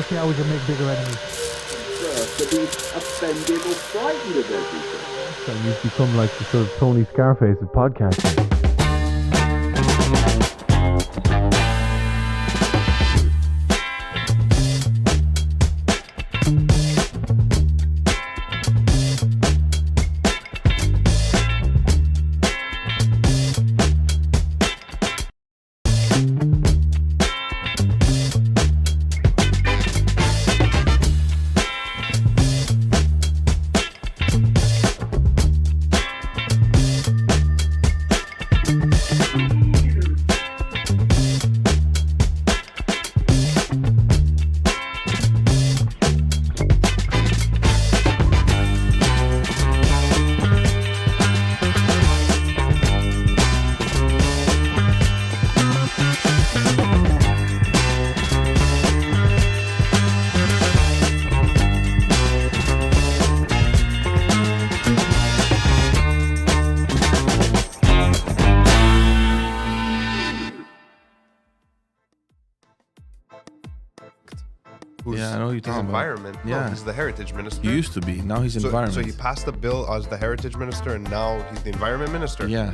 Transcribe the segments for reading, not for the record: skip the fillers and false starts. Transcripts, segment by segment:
okay, I would just make bigger enemies. To be offended or frightened of everything. So you've become like the sort of Tony Scarface of podcasting. Yeah, I know you're talking about. Environment. Yeah. No, he's the heritage minister. He used to be. Now he's environment. So he passed the bill as the heritage minister, and now he's the environment minister. Yeah.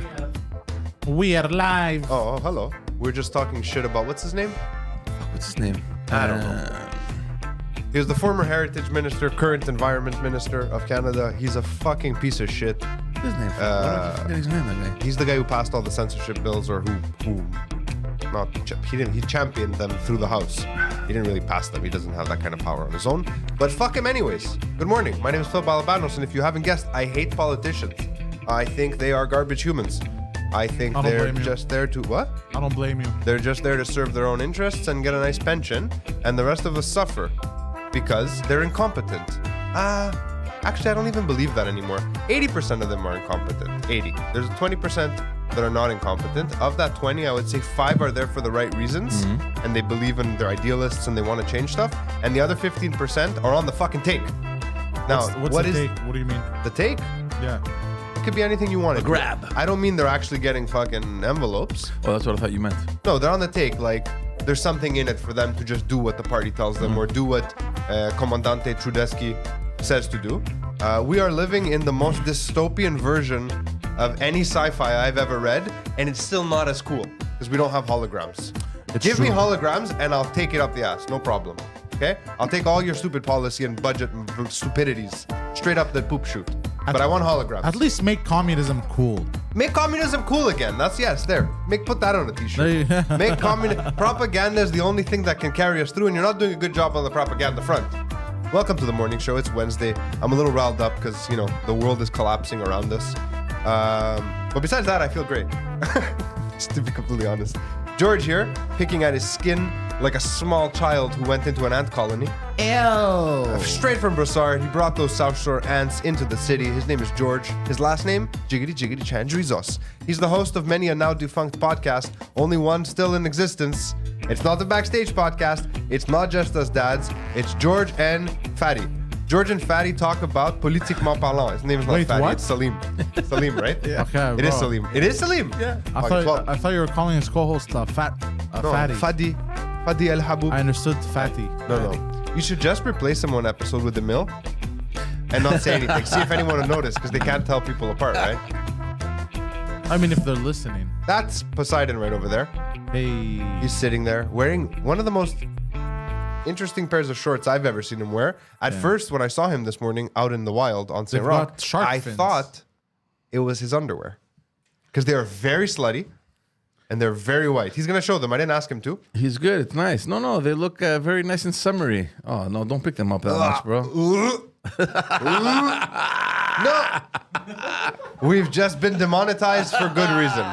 We are live. Oh, hello. We're just talking shit about what's his name? What's his name? I don't know. He was the former heritage minister, current environment minister of Canada. He's a fucking piece of shit. What's his name? Why did I forget his name, that guy? He's the guy who passed all the censorship bills, or he championed them through the House. He didn't really pass them. He doesn't have that kind of power on his own. But fuck him anyways. Good morning. My name is Phil Balabanos, and if you haven't guessed, I hate politicians. I think they are garbage humans. I think they're just there to what? I don't blame you. They're just there to serve their own interests and get a nice pension, and the rest of us suffer because they're incompetent. Actually, I don't even believe that anymore. 80% of them are incompetent. 80. There's 20% that are not incompetent. Of that 20, I would say 5 are there for the right reasons, and they believe in their idealists and they want to change stuff. And the other 15% are on the fucking take. Now, what's what the is take? What do you mean? the take? Yeah. It could be anything you want. A grab. I don't mean they're actually getting fucking envelopes. Oh, that's what I thought you meant. No, they're on the take. Like, there's something in it for them to just do what the party tells them or do what Commandante Trudeschi says to do. We are living in the most dystopian version of any sci-fi I've ever read, and it's still not as cool because we don't have holograms. Give me holograms and I'll take it up the ass, no problem. Okay? I'll take all your stupid policy and budget stupidities straight up the poop chute. But I want holograms. At least make communism cool. Make communism cool again. That's there. Put that on a t-shirt. Make propaganda is the only thing that can carry us through, and you're not doing a good job on the propaganda front. Welcome to the morning show. It's Wednesday. I'm a little riled up because the world is collapsing around us. But besides that, I feel great. Just to be completely honest. George here, picking at his skin like a small child who went into an ant colony. Ew. Straight from Brossard, he brought those South Shore ants into the city. His name is George. His last name, Jiggity Jiggity Chandrizos. He's the host of many a now defunct podcast, only one still in existence. It's not the Backstage podcast. It's not just us dads. It's George and Fatty. George and Fatty talk about politiquement parlant. His name is not Wait, Fatty, what? it's Salim. Salim, right? Yeah. Okay, It is bro. Salim. It is Salim. Yeah. Okay, I thought you were calling his co-host no, Fatty. Fadi El Haboub. I understood Fatty. No. You should just replace him one episode with the mill and not say anything. See if anyone will notice, because they can't tell people apart, right? I mean, if they're listening. That's Poseidon right over there. Hey. He's sitting there wearing one of the most interesting pairs of shorts I've ever seen him wear. At first, when I saw him this morning out in the wild on St. They've Roch, got shark I fins. thought it was his underwear. Because they are very slutty and they're very white. He's going to show them. I didn't ask him to. He's good. It's nice. No, they look very nice and summery. Oh, no, don't pick them up that much, bro. No. We've just been demonetized for good reason.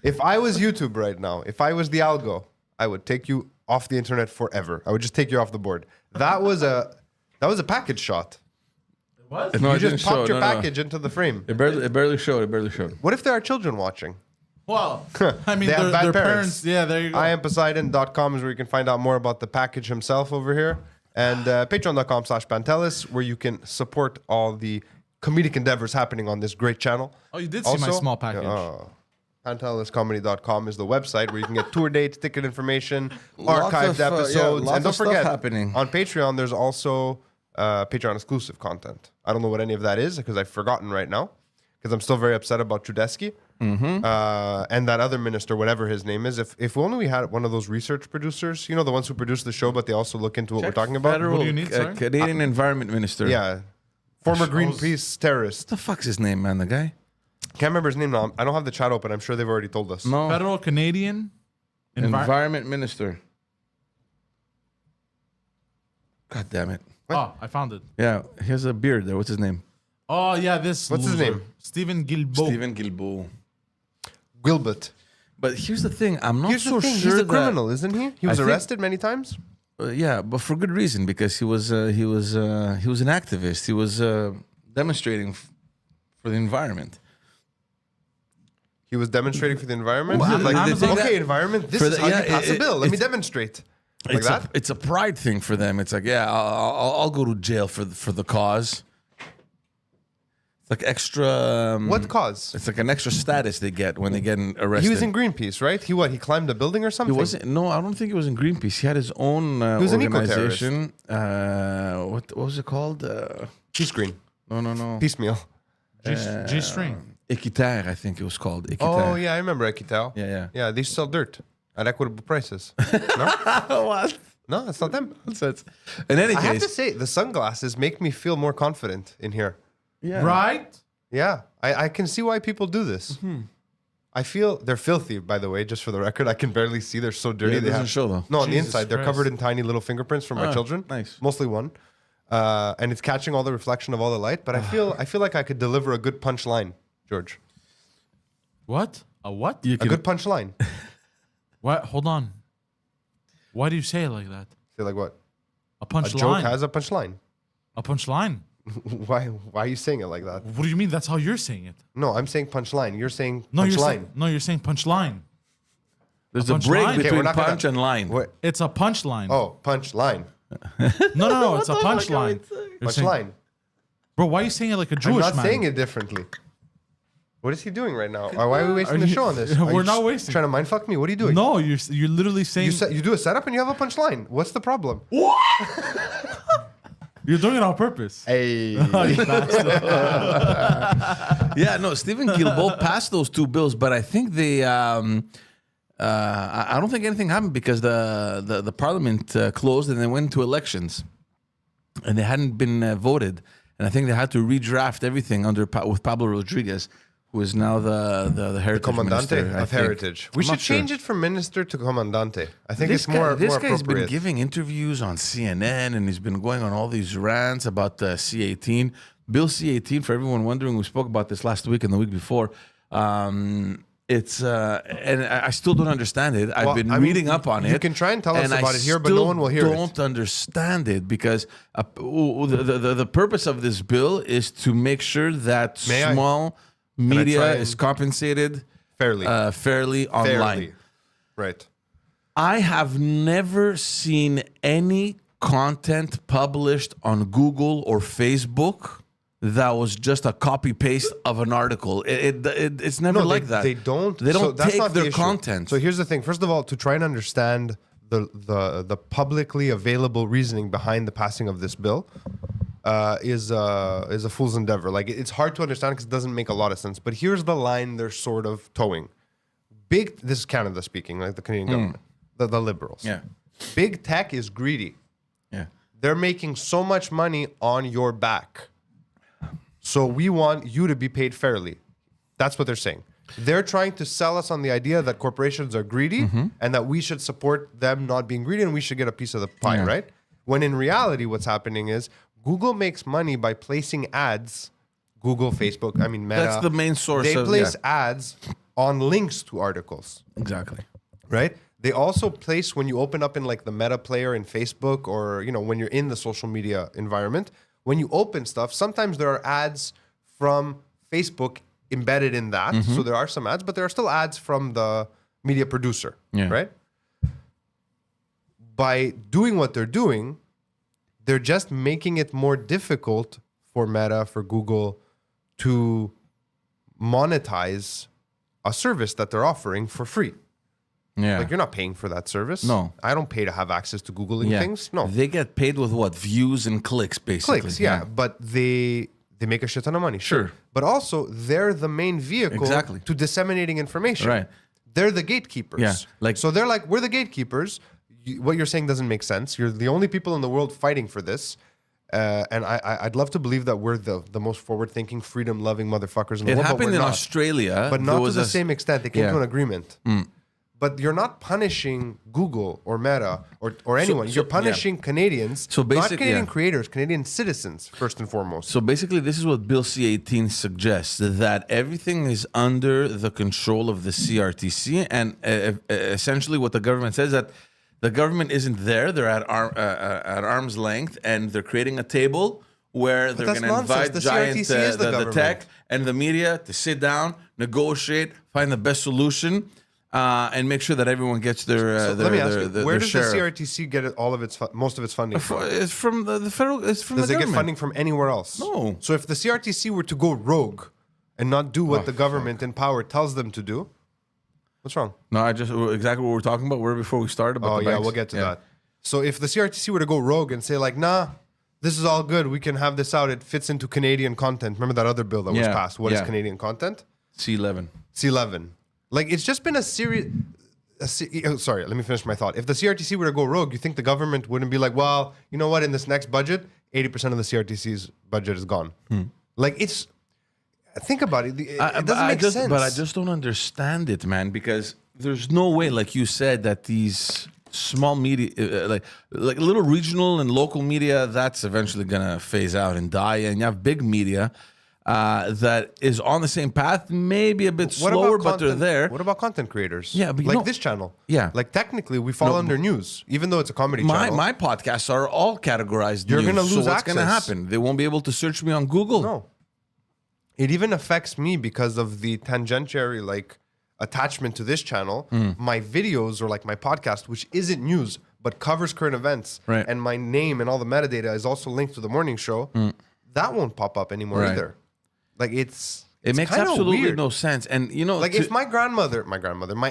If I was YouTube right now, if I was the algo, I would take you off the internet forever. I would just take you off the board. That was a package shot. What? No, You it didn't just popped show. your package into the frame. It barely showed. What if there are children watching? Well, I mean, They have bad their parents. parents. Yeah, there you go. IamPoseidon.com is where you can find out more about the package himself over here. And Patreon.com/Pantelis, where you can support all the comedic endeavors happening on this great channel. Oh, you did see my small package. PantelisComedy.com is the website where you can get tour dates, ticket information, Lots archived of, yeah, episodes. lots And don't of stuff forget, happening. on Patreon, there's also Patreon exclusive content. I don't know what any of that is because I've forgotten right now because I'm still very upset about Trudesky and that other minister, whatever his name is. If only we had one of those research producers, you know, the ones who produce the show, but they also look into what we're talking about. Federal, What do you need, sorry? Canadian Environment Minister. Yeah. Former Greenpeace terrorist. What the fuck's his name, man? The guy? Can't remember his name now. I don't have the chat open. I'm sure they've already told us. No. Federal Canadian Environment Minister. God damn it. Oh, I found it. Yeah, he has a beard there. What's his name? Oh yeah, this. What's his loser. name? Stephen Guilbeault. Stephen Guilbeault. Gilbert. But here's the thing. I'm not Here's so the thing. sure He's a that- criminal, isn't he? He was think- arrested many times. Yeah, but for good reason because he was an activist. He was demonstrating for the environment. He was demonstrating for the environment. Well, like, the thing okay, that- environment. This for is the- how yeah, you pass a it- bill. Let me it's- demonstrate. Like It's that. it's a pride thing for them. It's like, yeah, I'll go to jail for the cause. It's like extra. What cause? It's like an extra status they get when they get arrested. He was in Greenpeace, right? He what? He climbed a building or He something? wasn't. No, I don't think he was in Greenpeace. He had his own was an eco-terrorist. organization. What was it called? Peace Green. No. Piecemeal. G string. Equitaire, I think it was called. Equitaire. Oh, yeah, I remember Equitel. Yeah. Yeah, they sell dirt at equitable prices. No? What? No, it's not them. In any I have to case, say, the sunglasses make me feel more confident in here. Right? Yeah, I can see why people do this. I feel they're filthy, by the way, just for the record. I can barely see. They're so dirty. Yeah, it They doesn't show, though. No, on the Jesus inside, they're Christ. covered in tiny little fingerprints from my children. nice. Mostly one. And it's catching all the reflection of all the light. But I feel like I could deliver a good punchline, George. What? A what? A good punchline. What? Hold on. Why do you say it like that? Say like what? A A punchline. joke has a punchline. A punchline. Why are you saying it like that? What do you mean? That's how you're saying it. No, I'm saying punchline. You're saying No, you're punchline. saying you're saying punchline. there's A a break punchline? Okay, we're between not gonna- punch and line. What? It's a punchline. Oh, punchline. No. It's a punchline. You're saying- Punchline. Bro, why are you saying it like a I'm Jewish not man? saying it differently. What is he doing right now? Why are we wasting Are the you- show on this? We're Are you not just wasting- Trying to mindfuck me? What are you doing? No, you're literally saying You do a setup and you have a punchline. What's the problem? you're doing it on purpose. Hey. Yeah, no, Stephen Guilbeault passed those two bills, but I think they. I don't think anything happened because the parliament closed and they went to elections, and they hadn't been voted, and I think they had to redraft everything with Pablo Rodriguez, who is now the heritage Commandante minister, I of think. Heritage. We I'm should not sure. change it from minister to commandante. I think This it's more This more guy's been appropriate. giving interviews on CNN, and he's been going on all these rants about C-18. Bill C-18, for everyone wondering, we spoke about this last week and the week before. It's and I still don't understand it. I've Well, been I mean, reading up on it. you can try and tell us I about it here, but no still one will hear it. Don't understand it because the purpose of this bill is to make sure that May I? small I media try is and- compensated Fairly. fairly online. Fairly. Right. I have never seen any content published on Google or Facebook that was just a copy paste of an article. It's never No, like that. They don't. They so don't that's take not the their issue. content. So here's the thing. First of all, to try and understand the publicly available reasoning behind the passing of this bill is a fool's endeavor. Like it's hard to understand because it doesn't make a lot of sense. But here's the line they're sort of towing. This is Canada speaking, like the Canadian government, the liberals. yeah, Big tech is greedy. yeah. They're making so much money on your back. So we want you to be paid fairly. That's what they're saying. They're trying to sell us on the idea that corporations are greedy and that we should support them not being greedy and we should get a piece of the pie, Yeah. right? When in reality, what's happening is Google makes money by placing ads. Google, Facebook, Meta. That's the main source They of- place yeah. ads on links to articles, Exactly. right? They also place when you open up in like the Meta player in Facebook or, when you're in the social media environment, when you open stuff, sometimes there are ads from Facebook embedded in that. So there are some ads, but there are still ads from the media producer, Yeah. right? By doing what they're doing, they're just making it more difficult for Meta, for Google to monetize a service that they're offering for free. Yeah. Like, you're not paying for that service. No. I don't pay to have access to Googling things. No. They get paid with what? Views and clicks, basically. Clicks, yeah. But they make a shit ton of money. Sure. But also, they're the main vehicle Exactly. to disseminating information. Right. They're the gatekeepers. Yeah, like- so they're like, we're the gatekeepers. What you're saying doesn't make sense. You're the only people in the world fighting for this. And I'd love to believe that we're the most forward-thinking, freedom-loving motherfuckers in the It world. happened but in we're not. Australia. But not to the same extent. They came Yeah. to an agreement. But you're not punishing Google or Meta or anyone. You're punishing Canadians, So not yeah. Canadian creators, Canadian citizens, first and foremost. So basically, this is what Bill C-18 suggests, that everything is under the control of the CRTC. And essentially what the government says that the government isn't there. They're at arm's length, and they're creating a table where they're that's going to invite nonsense. The giant CRTC is the the government. tech and the media to sit down, negotiate, find the best solution, and make sure that everyone gets their Let me ask you, their where does the share. CRTC get all of its most of its funding from? It's from the federal. It's from Does the it get government. funding from anywhere else? No. So if the CRTC were to go rogue and not do what the government in power tells them to do, what's wrong? No, I just exactly what we're talking about. Where before we started. About Oh the yeah, banks. we'll get to that. So if the CRTC were to go rogue and say like, nah, this is all good, we can have this out. It fits into Canadian content. Remember that other bill that was Yeah, passed? What is yeah. Canadian content? C11. C11. Like, it's just been a series. Sorry, let me finish my thought. If the CRTC were to go rogue, you think the government wouldn't be like, well, you know what? In this next budget, 80% of the CRTC's budget is gone. Like, it's. Think about it. It doesn't make sense. But I just don't understand it, man. Because there's no way, like you said, that these small media, like little regional and local media, that's eventually gonna phase out and die. And you have big media that is on the same path, maybe a bit slower, but they're there. What about content creators? Yeah, but you like know- this channel. Yeah. Like, technically, we fall under news, even though it's a comedy channel. My podcasts are all categorized. You're news, gonna lose so what's gonna access. happen? They won't be able to search me on Google. No. It even affects me because of the tangentiary attachment to this channel. My videos or my podcast, which isn't news but covers current events, Right. and my name and all the metadata is also linked to the morning show, that won't pop up anymore Right. either. Like, It it's makes kinda absolutely weird. no sense. And you know, Like, if my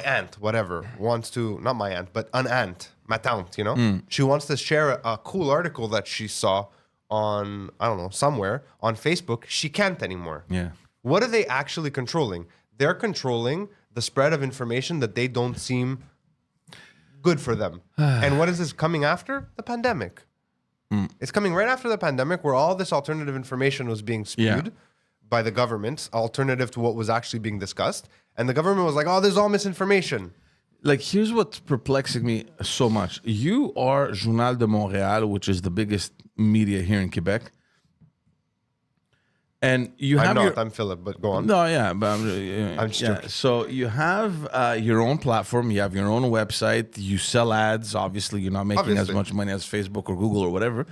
aunt, whatever, wants to, not my aunt, but an aunt, ma tante, she wants to share a cool article that she saw on, I don't know, somewhere on Facebook, she can't anymore. Yeah. What are they actually controlling? They're controlling the spread of information that they don't seem good for them. And what is this coming after? The pandemic. It's coming right after the pandemic, where all this alternative information was being spewed by the government, alternative to what was actually being discussed. And the government was like, oh, this is all misinformation. Like, here's what's perplexing me so much. You are Journal de Montréal, which is the biggest media here in Quebec. And you have I'm Philip, but go on. No, yeah, but I'm just joking. So you have your own platform, you have your own website, you sell ads. Obviously, you're not making as much money as Facebook or Google or whatever.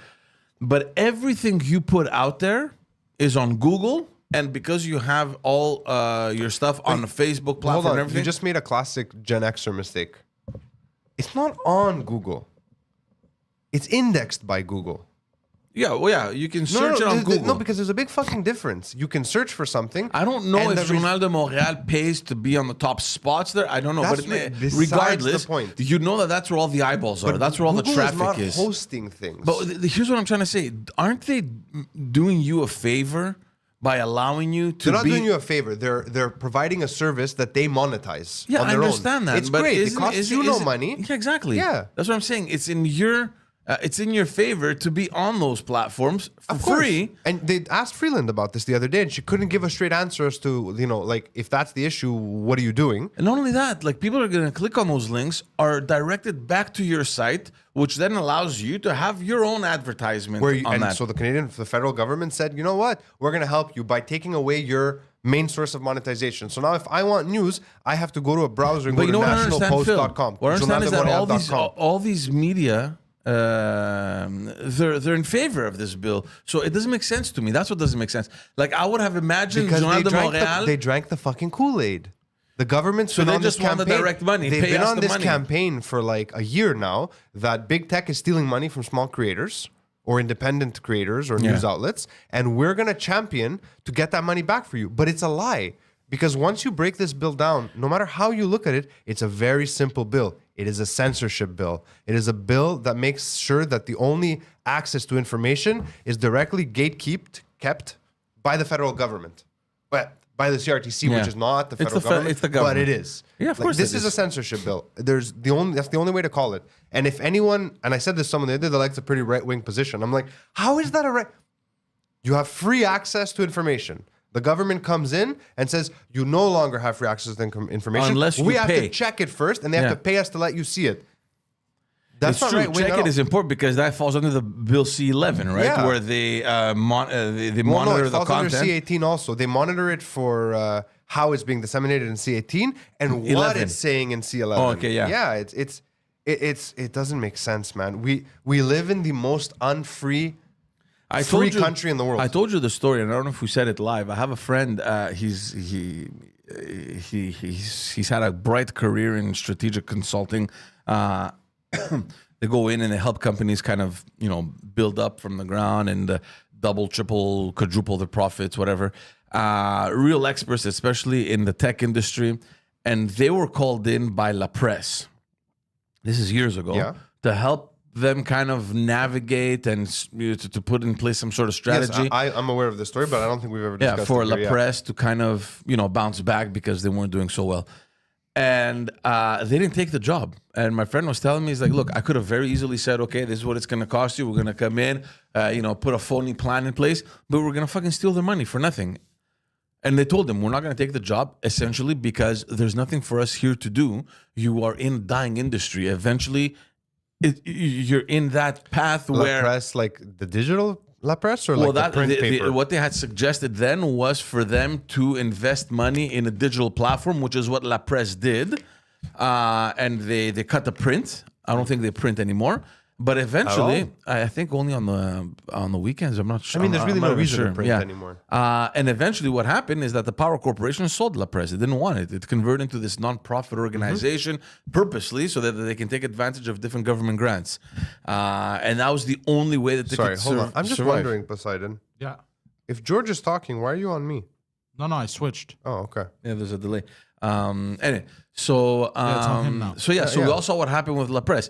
But everything you put out there is on Google. And because you have all your stuff on the Facebook platform Hold on, and everything. you just made a classic Gen Xer mistake. It's not on Google. It's indexed by Google. Yeah, well, yeah, you can search it on Google. No, because there's a big fucking difference. You can search for something. I don't know and if Journal de Montréal pays to be on the top spots there. I don't know, That's but besides regardless, the point. you know that's where all the eyeballs are. That's where all the Google traffic not is. hosting things. But here's what I'm trying to say: aren't they doing you a favor by allowing you to they're not be? doing you a favor. They're providing a service that they monetize. Yeah, on I their understand own. that. It's but great. It isn't- costs isn't- you no isn't- money. Yeah, exactly. Yeah. That's what I'm saying. It's in your favor to be on those platforms for Of course. free. And they asked Freeland about this the other day, and she couldn't give a straight answer as to, if that's the issue, what are you doing? And not only that, like, people are going to click on those links, are directed back to your site, which then allows you to have your own advertisement on that. So the federal government said, you know what? We're going to help you by taking away your main source of monetization. So now if I want news, I have to go to a browser and But go you to know what I understand, Phil? nationalpost.com. What I understand is that journaldemontreal.com. all these media, they're in favor of this bill. So it doesn't make sense to me. That's what doesn't make sense. Like, I would have imagined Because Journal they de drank, Montréal. they drank the fucking Kool-Aid. The government's So been they on this just want the campaign. direct money. They've Pay been us on the this money. campaign for like a year now that big tech is stealing money from small creators or independent creators or news outlets, and we're going to champion to get that money back for you. But it's a lie. Because once you break this bill down, no matter how you look at it, it's a very simple bill. It is a censorship bill. It is a bill that makes sure that the only access to information is directly kept by the federal government. But by the CRTC, which is not the federal government, it's the government. but it is. Yeah, of course This it is is. a censorship bill. That's the only way to call it. And if anyone, and I said this to someone the other day that likes a pretty right-wing position, I'm like, how is that a right? You have free access to information. The government comes in and says, you no longer have free access to information. Unless you we have pay. to check it first, and they have to pay us to let you see it. That's It's not true. right-wing Check at it all. is important because that falls under the Bill C-11, right? Yeah. Where they Well, monitor it the falls under content. C-18 also. They monitor it for how it's being disseminated in C-18 and what 11. it's saying in C-11. Oh, okay, yeah. Yeah, it doesn't make sense, man. We live in the most unfree country in the world. I told you the story, and I don't know if we said it live. I have a friend. He's had a bright career in strategic consulting. They go in and they help companies kind of build up from the ground and double, triple, quadruple their profits, whatever. Real experts, especially in the tech industry, and they were called in by La Presse. This is years ago to help them kind of navigate and to put in place some sort of strategy. Yes, I'm aware of this story, but I don't think we've ever discussed for it La here, Presse to kind of bounce back because they weren't doing so well. And they didn't take the job. And my friend was telling me, he's like, look, I could have very easily said, okay, this is what it's going to cost you. We're going to come in, put a phony plan in place, but we're going to fucking steal their money for nothing. And they told him, we're not going to take the job, essentially, because there's nothing for us here to do. You are in a dying industry. Eventually, you're in that path where... La Presse, like the digital La Presse or like the print paper? What they had suggested then was for them to invest money in a digital platform, which is what La Presse did. And they cut the print. I don't think they print anymore. But eventually, I think only on the weekends. I'm not sure. I mean, there's really I'm not no even reason to sure. print anymore. And eventually, what happened is that the Power Corporation sold La Presse. It didn't want it. It converted into this non-profit organization purposely so that they can take advantage of different government grants. And that was the only way that they Sorry, could hold on. I'm just survive. wondering, Poseidon, Yeah. if George is talking, why are you on me? No, I switched. Oh, okay. Yeah, there's a delay. Anyway, so it's on him now. so we all saw what happened with La Presse.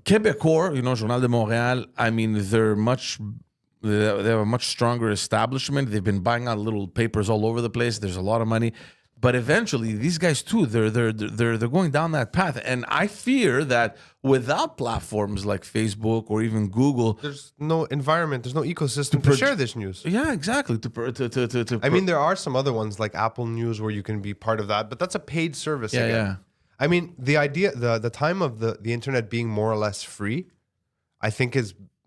Québécois, Journal de Montréal. I mean, they have a much stronger establishment. They've been buying out little papers all over the place. There's a lot of money, but eventually, these guys too, they're going down that path. And I fear that without platforms like Facebook or even Google, There's no environment, there's no ecosystem to share this news. yeah, exactly. I mean, there are some other ones like Apple News where you can be part of that, but that's a paid service. Yeah, again. yeah. I mean, the idea, the time of the internet being more or less free, I think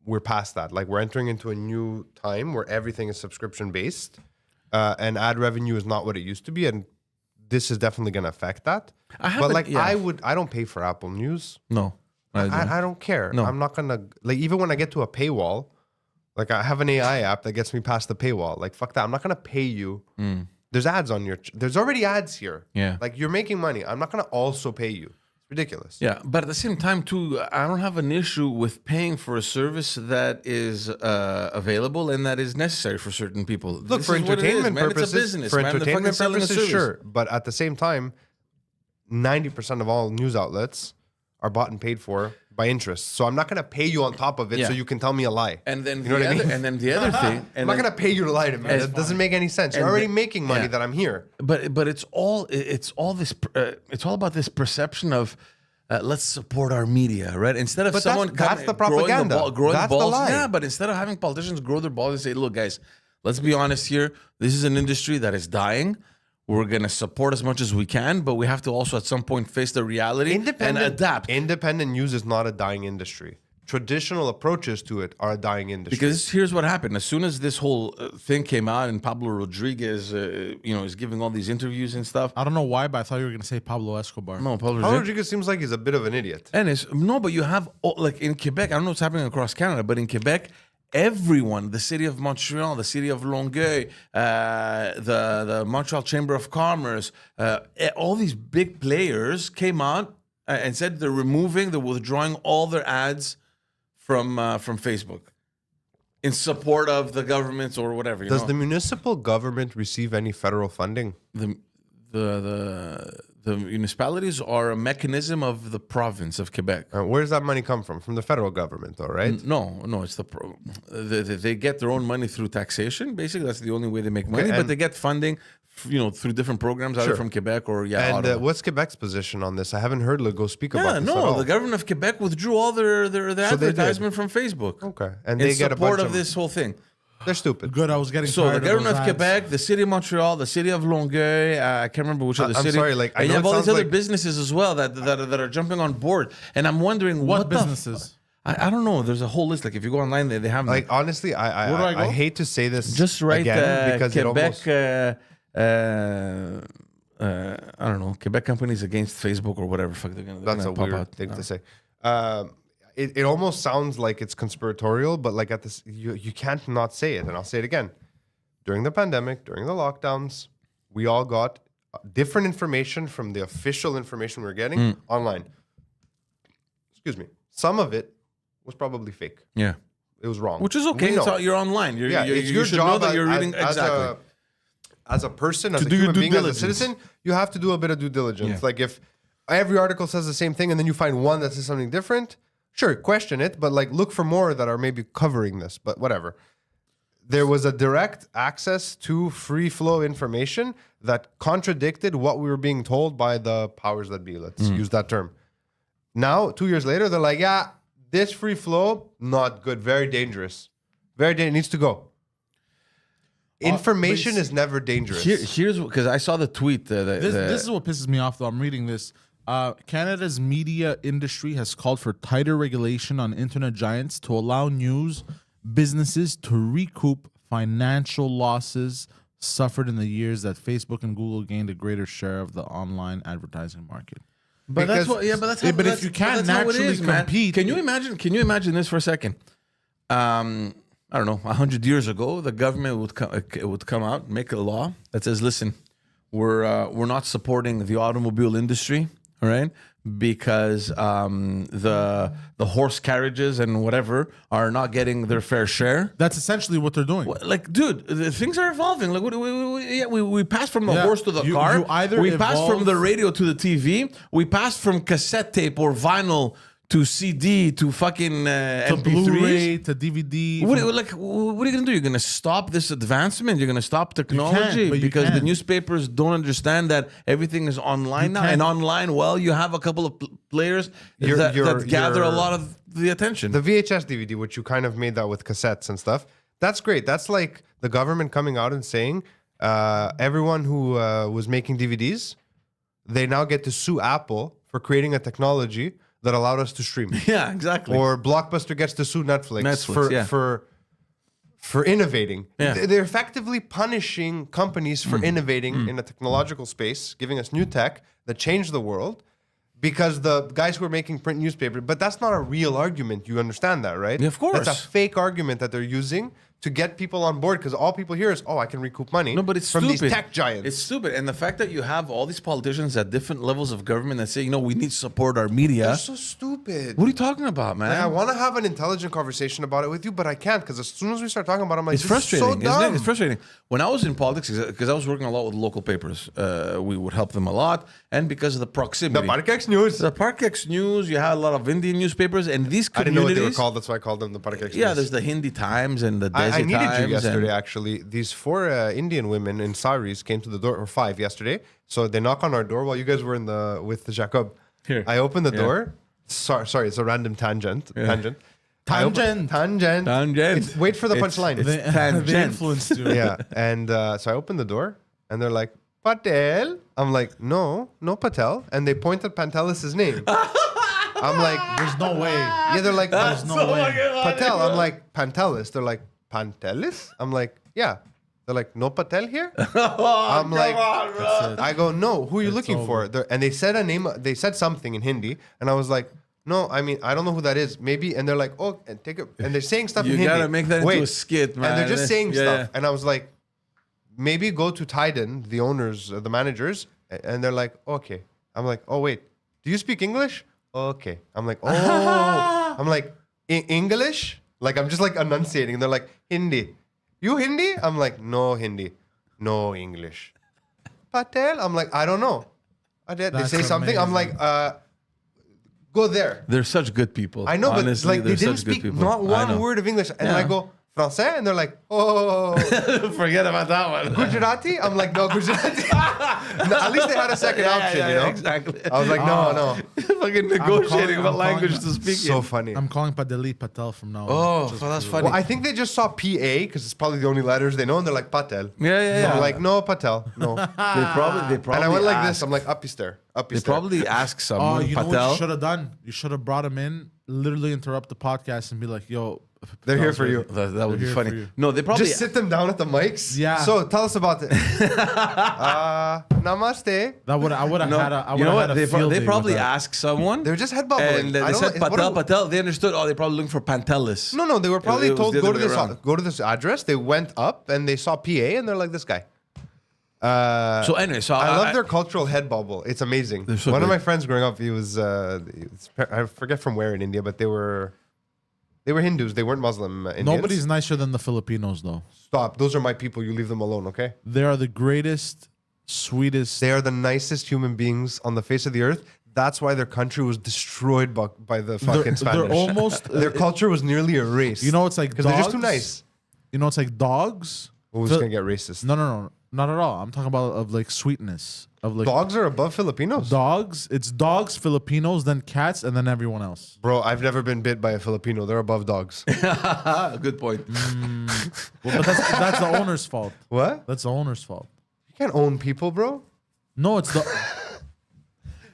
we're past that. Like we're entering into a new time where everything is subscription based, and ad revenue is not what it used to be, and this is definitely going to affect that. I don't pay for Apple News. No, I don't care. No. I'm not gonna even when I get to a paywall, like I have an AI app that gets me past the paywall. Like fuck that. I'm not gonna pay you. There's ads on there's already ads here. Yeah. Like you're making money. I'm not gonna also pay you. It's ridiculous. Yeah, but at the same time, too, I don't have an issue with paying for a service that is available and that is necessary for certain people. Look, This for is what it is, entertainment man. purposes, It's a business, man. They're fucking selling a service. sure. But at the same time, 90% of all news outlets are bought and paid for by interest. So I'm not going to pay you on top of it Yeah. so you can tell me a lie. And then You know what I mean? And then the other thing, I'm not going to pay you to lie to me. That doesn't make any sense. You're and already the- making money yeah. that I'm here. but it's all about this perception of let's support our media, right? Instead of But someone that's the growing propaganda. growing That's the balls, lie. yeah. But instead of having politicians grow their balls and say, "Look, guys, let's be honest here. This is an industry that is dying. We're gonna support as much as we can, but we have to also at some point face the reality and adapt." Independent news is not a dying industry. Traditional approaches to it are a dying industry. Because here's what happened: as soon as this whole thing came out, and Pablo Rodriguez, is giving all these interviews and stuff. I don't know why, but I thought you were going to say Pablo Escobar. No, Pablo Paulo Rodriguez. Rodriguez seems like he's a bit of an idiot. And but you have like in Quebec. I don't know what's happening across Canada, but in Quebec, everyone, the city of Montreal, the city of Longueuil, the Montreal Chamber of Commerce, all these big players came out and said they're withdrawing all their ads from Facebook in support of the governments or whatever. Does the municipal government receive any federal funding? the municipalities are a mechanism of the province of Quebec. Where does that money come from? From the federal government, though, right? No, it's they get their own money through taxation. Basically, that's the only way they make money. But they get funding, through different programs, either from Quebec or And Ottawa. what's Quebec's position on this? I haven't heard Legault speak about this at No, all. the government of Quebec withdrew all their So they did. advertisement from Facebook. Okay, and In they get a support bunch of this whole thing. They're stupid. Good. I was getting So the tired government of those ads. Quebec, the city of Montreal, the city of Longueuil, I can't remember which other I'm city. sorry, like, I and you know have it all these sounds other like- businesses as well that are jumping on board. And I'm wondering What the businesses? I don't know. There's a whole list. Like if you go online, they have them. Like honestly, Where do I I go? hate to say this Just write again because Quebec. it almost I don't know. Quebec companies against Facebook or whatever. Fuck, they're that's a gonna pop weird out. thing to say. It almost sounds like it's conspiratorial, but like at this, you can't not say it, and I'll say it again. During the pandemic, during the lockdowns, we all got different information from the official information we were getting online. Excuse me. Some of it was probably fake. Yeah, It was wrong. which is okay. We It's know. all, you're online. Yeah, it's you your should job know that you're reading exactly. As a person, as a do your human due being, as a diligence. citizen, you have to do a bit of due diligence. Yeah. Like if every article says the same thing and then you find one that says something different, sure, question it, but like look for more that are maybe covering this, but whatever. There was a direct access to free flow information that contradicted what we were being told by the powers that be. Let's use that term. Now, 2 years later, they're like, yeah, this free flow, not good, very dangerous. Very dangerous, needs to go. Information is never dangerous. Here's because I saw the tweet. This is what pisses me off, though. I'm reading this. Canada's media industry has called for tighter regulation on internet giants to allow news businesses to recoup financial losses suffered in the years that Facebook and Google gained a greater share of the online advertising market. But that's Because- what. Yeah, but that's how. but if that's- you can't that's how it naturally is, man. compete- Can you imagine? Can you imagine this for a second? I don't know. 100 years ago, the government would come out, make a law that says, "Listen, we're not supporting the automobile industry, all right? Because the horse carriages and whatever are not getting their fair share." That's essentially what they're doing. Like, dude, things are evolving. Like, we passed from the Yeah, horse to the you car. either We passed from evolve- the radio to the TV. We passed from cassette tape or vinyl to CD to fucking To MP3s. Blu-ray, to DVD. What are you gonna do? You're gonna stop this advancement? You're gonna stop technology but you because the can't. newspapers don't understand that everything is online now. can't. And online, well, you have a couple of players that gather a lot of the attention. The VHS DVD, which you kind of made that with cassettes and stuff, that's great. That's like the government coming out and saying everyone who was making DVDs, they now get to sue Apple for creating a technology that allowed us to stream. Yeah, exactly. Or Blockbuster gets to sue Netflix, for innovating. Yeah. They're effectively punishing companies for innovating in a technological space, giving us new tech that changed the world. Because the guys who are making print newspaper, but that's not a real argument. You understand that, right? Yeah, of course. That's a fake argument that they're using to get people on board. Because all people hear is, "Oh, I can recoup money." No, but it's from stupid. these tech giants. It's stupid, and the fact that you have all these politicians at different levels of government that say, we need to support our media. They're so stupid. What are you talking about, man? Like, I want to have an intelligent conversation about it with you, but I can't because as soon as we start talking about it, I'm like, It's this is frustrating, so isn't dumb. it? It's frustrating. When I was in politics, because I was working a lot with local papers, we would help them a lot, and because of the The proximity. Parkex News. The Parkex News, you had a lot of Indian newspapers, and these I didn't know communities. what they were called. That's why I called them the Parkex News. Yeah, there's the Hindi Times and the Desi I needed Times. you yesterday, and- actually. These 4 Indian women in saris came to the door, or 5 yesterday. So they knock on our door while you guys were with the Jacob. Here. I opened the Yeah. door. Sorry, it's a random tangent. Tangent. Tangent. Tangent. Tangent. Wait for the It's- punchline. it's They tangent. influenced you. Yeah. And so I opened the door, and they're like, Patel. I'm like, no Patel. And they point at Pantelis' name. I'm like, There's no way. yeah, they're like, There's no way. Patel. I'm like, Pantelis. They're like, Pantelis? I'm like, yeah. They're like, no Patel here? I'm like, I go, no, who are you looking for? And they said a name, they said something in Hindi. And I was like, no, I mean, I don't know who that is. Maybe. And they're like, oh, and take it. And they're saying stuff in You Hindi. gotta make that into a skit, man. And they're just saying Yeah, stuff. yeah. And I was like, maybe go to Titan, the owners, the managers. And they're like, okay. I'm like, oh, wait, do you speak English? Okay. I'm like, oh. I'm like, English? Like, I'm just like enunciating. And they're like, Hindi. You Hindi? I'm like, no Hindi. No English. Patel? I'm like, I don't know. They That's say something. I'm like, amazing. go there. They're such good people. I know, Honestly, but like they they're didn't such good speak people. not I know. one word of English, and Yeah. I go Francais, and they're like, oh, Forget about that one. Gujarati. I'm like, no, Gujarati. No, at least they had a second option, you know. Exactly. I was like, no. Fucking negotiating what I'm language calling- to speak So in. funny. I'm calling Pantelis Patel from now on. Oh, Just well, that's to- funny. Well, I think they just saw PA because it's probably the only letters they know, and they're like Patel. Yeah. I'm like, no, Patel, no. They probably. And I went like asked- this. I'm like, uppy stair, uppy They stair. probably ask Oh, someone. you know what Patel. you should have done? You should have brought him in, literally interrupt the podcast, and be like, "Yo, They're here Patel's for ready." you. That would be They're here for funny. you. No, they probably. Just sit them down at the mics. Yeah. So tell us about it. Namaste. That would I would have No, had a. I you would know have what? had a field They day probably with that. ask someone. They were just head bubbling. And they I don't said know, what Patel. They understood. Oh, they're probably looking for Pantelis. No, they were probably It was told the go other to way this around. go to this address. They went up and they saw PA and they're like, this guy. So anyway, I love their cultural head bubble. It's amazing. They're so One of good. my friends growing up, he was I forget from where in India, but they were Hindus. They weren't Muslim Indians. Nobody's nicer than the Filipinos, though. Stop. Those are my people. You leave them alone, okay? They are the greatest, sweetest. They are the nicest human beings on the face of the earth. That's why their country was destroyed by the fucking Spanish. They're almost. Their culture was nearly erased. You know, it's like because they're just too dogs. nice. You know, it's like dogs. Who's Fil- gonna get racist? No, not at all. I'm talking about of like sweetness of like Dogs are above Filipinos. dogs. It's dogs, Filipinos, then cats, and then everyone else. Bro, I've never been bit by a Filipino. They're above dogs. Good point. Well, but that's the owner's fault. What? That's the owner's fault. You can't own people, bro. No, it's the.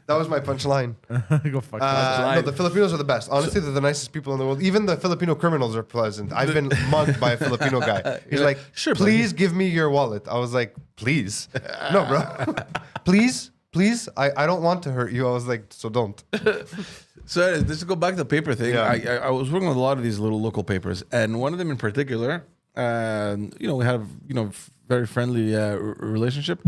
That was my punchline. Go fuck yourself. No, the Filipinos are the best. Honestly, they're the nicest people in the world. Even the Filipino criminals are pleasant. I've been mugged by a Filipino guy. He's like, "Sure, please give me your wallet." I was like, please? No, bro. please? I don't want to hurt you. I was like, so don't. So anyways, just to go back to the paper thing, Yeah. I was working with a lot of these little local papers, and one of them in particular, we had a very friendly relationship,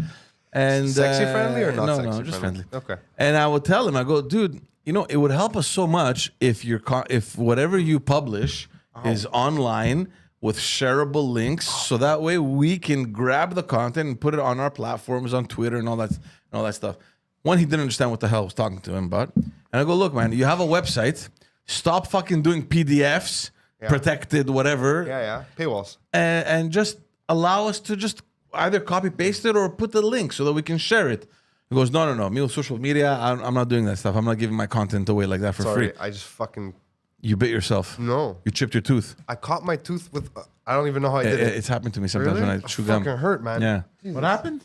and Sexy friendly or not no, sexy no, just friendly? friendly. Okay. And I would tell him, I go, dude, it would help us so much if if whatever you publish is online with shareable links, so that way we can grab the content and put it on our platforms, on Twitter and all that stuff. One, he didn't understand what the hell I was talking to him about. And I go, look, man, you have a website. Stop fucking doing PDFs, protected, whatever. Yeah. Paywalls. And just allow us to just either copy paste it or put the link so that we can share it. He goes, no. Me with social media, I'm not doing that stuff. I'm not giving my content away like that for Sorry, free. I just fucking You bit yourself. no. You chipped your tooth. I caught my tooth with. I don't even know how I did it. It's happened to me sometimes Really? when I chew gum. Fucking hurt, man. Yeah. What happened?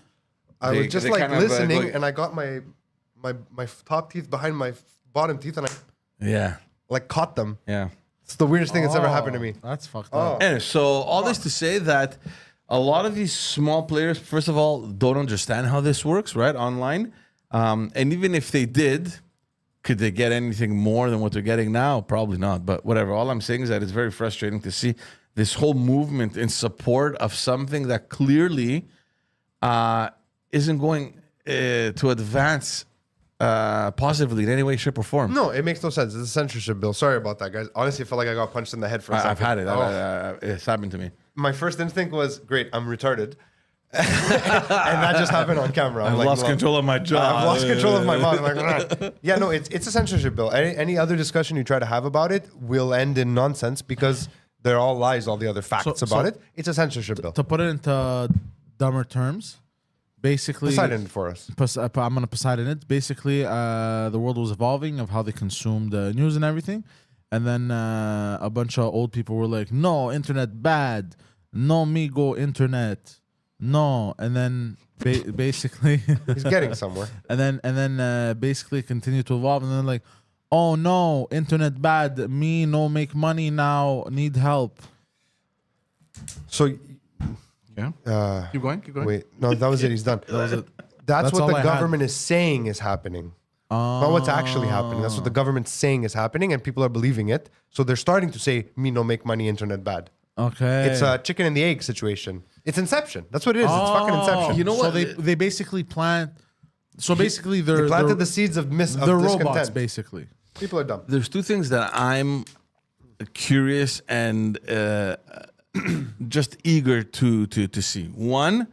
I They- was just they like kind of, listening, go- and I got my top teeth behind my bottom teeth, and I Yeah. like caught them. Yeah. It's the weirdest thing that's ever happened to me. That's fucked Oh. up. Anyway, so all this to say that a lot of these small players, first of all, don't understand how this works, right? Online. And even if they did, could they get anything more than what they're getting now? Probably not. But whatever. All I'm saying is that it's very frustrating to see this whole movement in support of something that clearly isn't going to advance positively in any way, shape, or form. No, it makes no sense. It's a censorship bill. Sorry about that, guys. Honestly, I felt like I got punched in the head for a second. I've had it. Oh. It's happened to me. My first instinct was, great, I'm retarded. And that just happened on camera. I'm I've like, lost "Look, control of my jaw. I've lost control of my mouth. I'm like, "Rah." Yeah, no, it's a censorship bill. Any other discussion you try to have about it will end in nonsense because they're all lies, all the other facts about it. It's a censorship bill. To put it into dumber terms, basically, Poseidon for us. I'm gonna Poseidon it. Basically, the world was evolving of how they consumed news and everything, and then a bunch of old people were like, "No, internet bad. No, me go internet. No," and then basically, He's getting somewhere. and then basically continue to evolve, and then like, "Oh no, internet bad. Me no make money now. Need help." So, Yeah. Keep going. Keep going. wait, no, that was it. He's done. That's That's what all the I had. government is saying is happening. Not what's actually happening. That's what the government's saying is happening, and people are believing it. So they're starting to say, "Me no make money, internet bad." Okay, It's a chicken and the egg situation. It's Inception. That's what it is. It's fucking Inception. You know So what? they basically plant. So basically, They planted the seeds of they're discontent. robots. Basically, People are dumb. There's two things that I'm curious and just eager to see. One,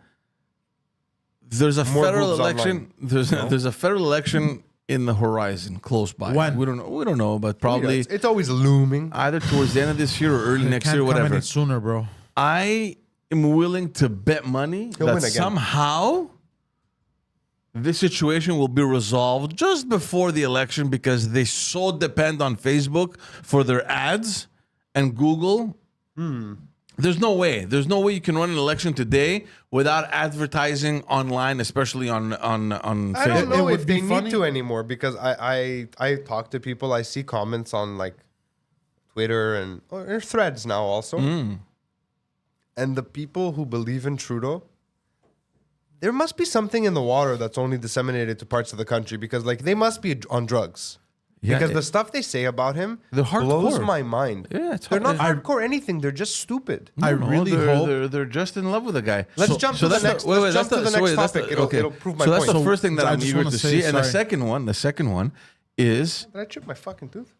There's a More federal boobs election. There's a federal election in the horizon, close by. When? We don't know, but probably It's always looming. either towards the end of this year or early next Can't year, come whatever. any sooner, bro. I am willing to bet money He'll that win again. somehow this situation will be resolved just before the election because they so depend on Facebook for their ads and Google. There's no way. There's no way you can run an election today without advertising online, especially on Facebook. I don't know would if be they funny. need to anymore because I talk to people. I see comments on like Twitter and or Threads now also. And the people who believe in Trudeau, there must be something in the water that's only disseminated to parts of the country because like they must be on drugs. Yeah, Because the stuff they say about him They're blows hardcore. my mind. Yeah, it's they're not hard- hardcore anything. They're just stupid. I No, really hope. they're just in love with the guy. Let's jump to the that's next- wait, let's that's jump to the so next that's topic. It'll prove my so that's point. the first thing that So I I'm just eager wanna to say, see, and the sorry. second one is Did I chip my fucking tooth?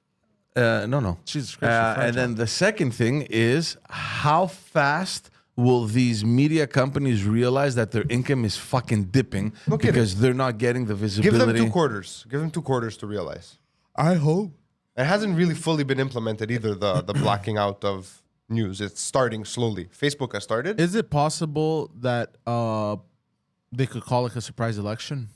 no. Jesus Christ, you're And fragile. then the second thing is how fast will these media companies realize that their income is fucking dipping kidding. because they're not getting the Give visibility? them 2 quarters. Give them 2 quarters to realize. I hope. It hasn't really fully been implemented either, the blacking out of news. It's starting slowly. Facebook has started. Is it possible that they could call like a surprise election?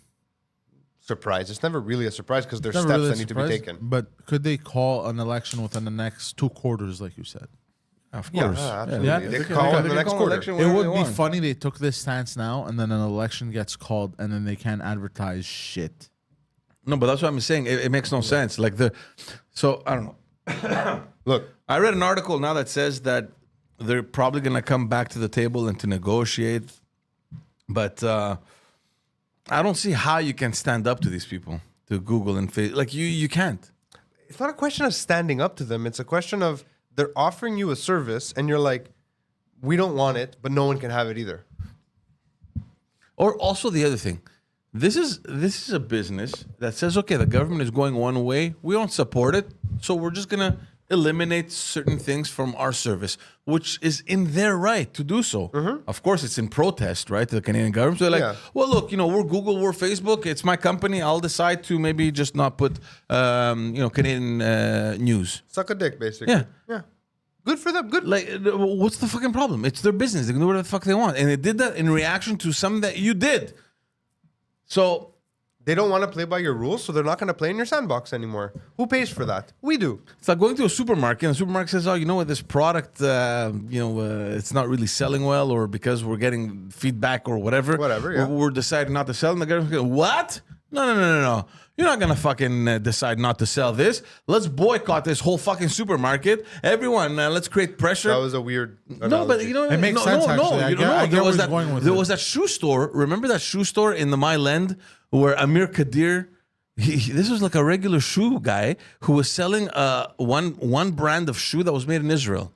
Surprise. It's never really a surprise because there's Never steps really a that need to be surprise, taken. But could they call an election within the next 2 quarters, like you said? Of Yeah, course. absolutely. Yeah. They They call can- in the next quarter. It would be funny they took this stance now and then an election gets called and then they can't advertise shit. No, but that's what I'm saying. It makes no sense. Like so I don't know. Look, I read an article now that says that they're probably going to come back to the table and to negotiate, but I don't see how you can stand up to these people, to Google and Facebook. Like you can't. it's not a question of standing up to them. It's a question of they're offering you a service and you're like, we don't want it, but no one can have it either. Or also the other thing, this is a business that says, okay, the government is going one way, we don't support it, so we're just gonna eliminate certain things from our service, which is in their right to do so. Of course, it's in protest, right, to the Canadian government. So they're like, Yeah. well, look, we're Google, we're Facebook, it's my company. I'll decide to maybe just not put, Canadian news. Suck a dick, basically. Yeah. Yeah. Good for them. Good. Like, what's the fucking problem? It's their business. They can do whatever the fuck they want, and they did that in reaction to something that you did. So They don't want to play by your rules, so they're not going to play in your sandbox anymore. Who pays for that? We do. it's like going to a supermarket, and the supermarket says, "Oh, you know what? This product, it's not really selling well, or because we're getting feedback or whatever. Whatever, yeah. We're deciding not to sell." And the government goes, "What? No. You're not gonna fucking decide not to sell this. Let's boycott this whole fucking supermarket. Everyone, let's create pressure." That was a weird analogy. No, but you know, It makes no, sense, no, actually. No, I you get- know, I get there where was he's that. going with There it. was that shoe store. Remember that shoe store in the Myland where Amir Kadir? This was like a regular shoe guy who was selling one brand of shoe that was made in Israel.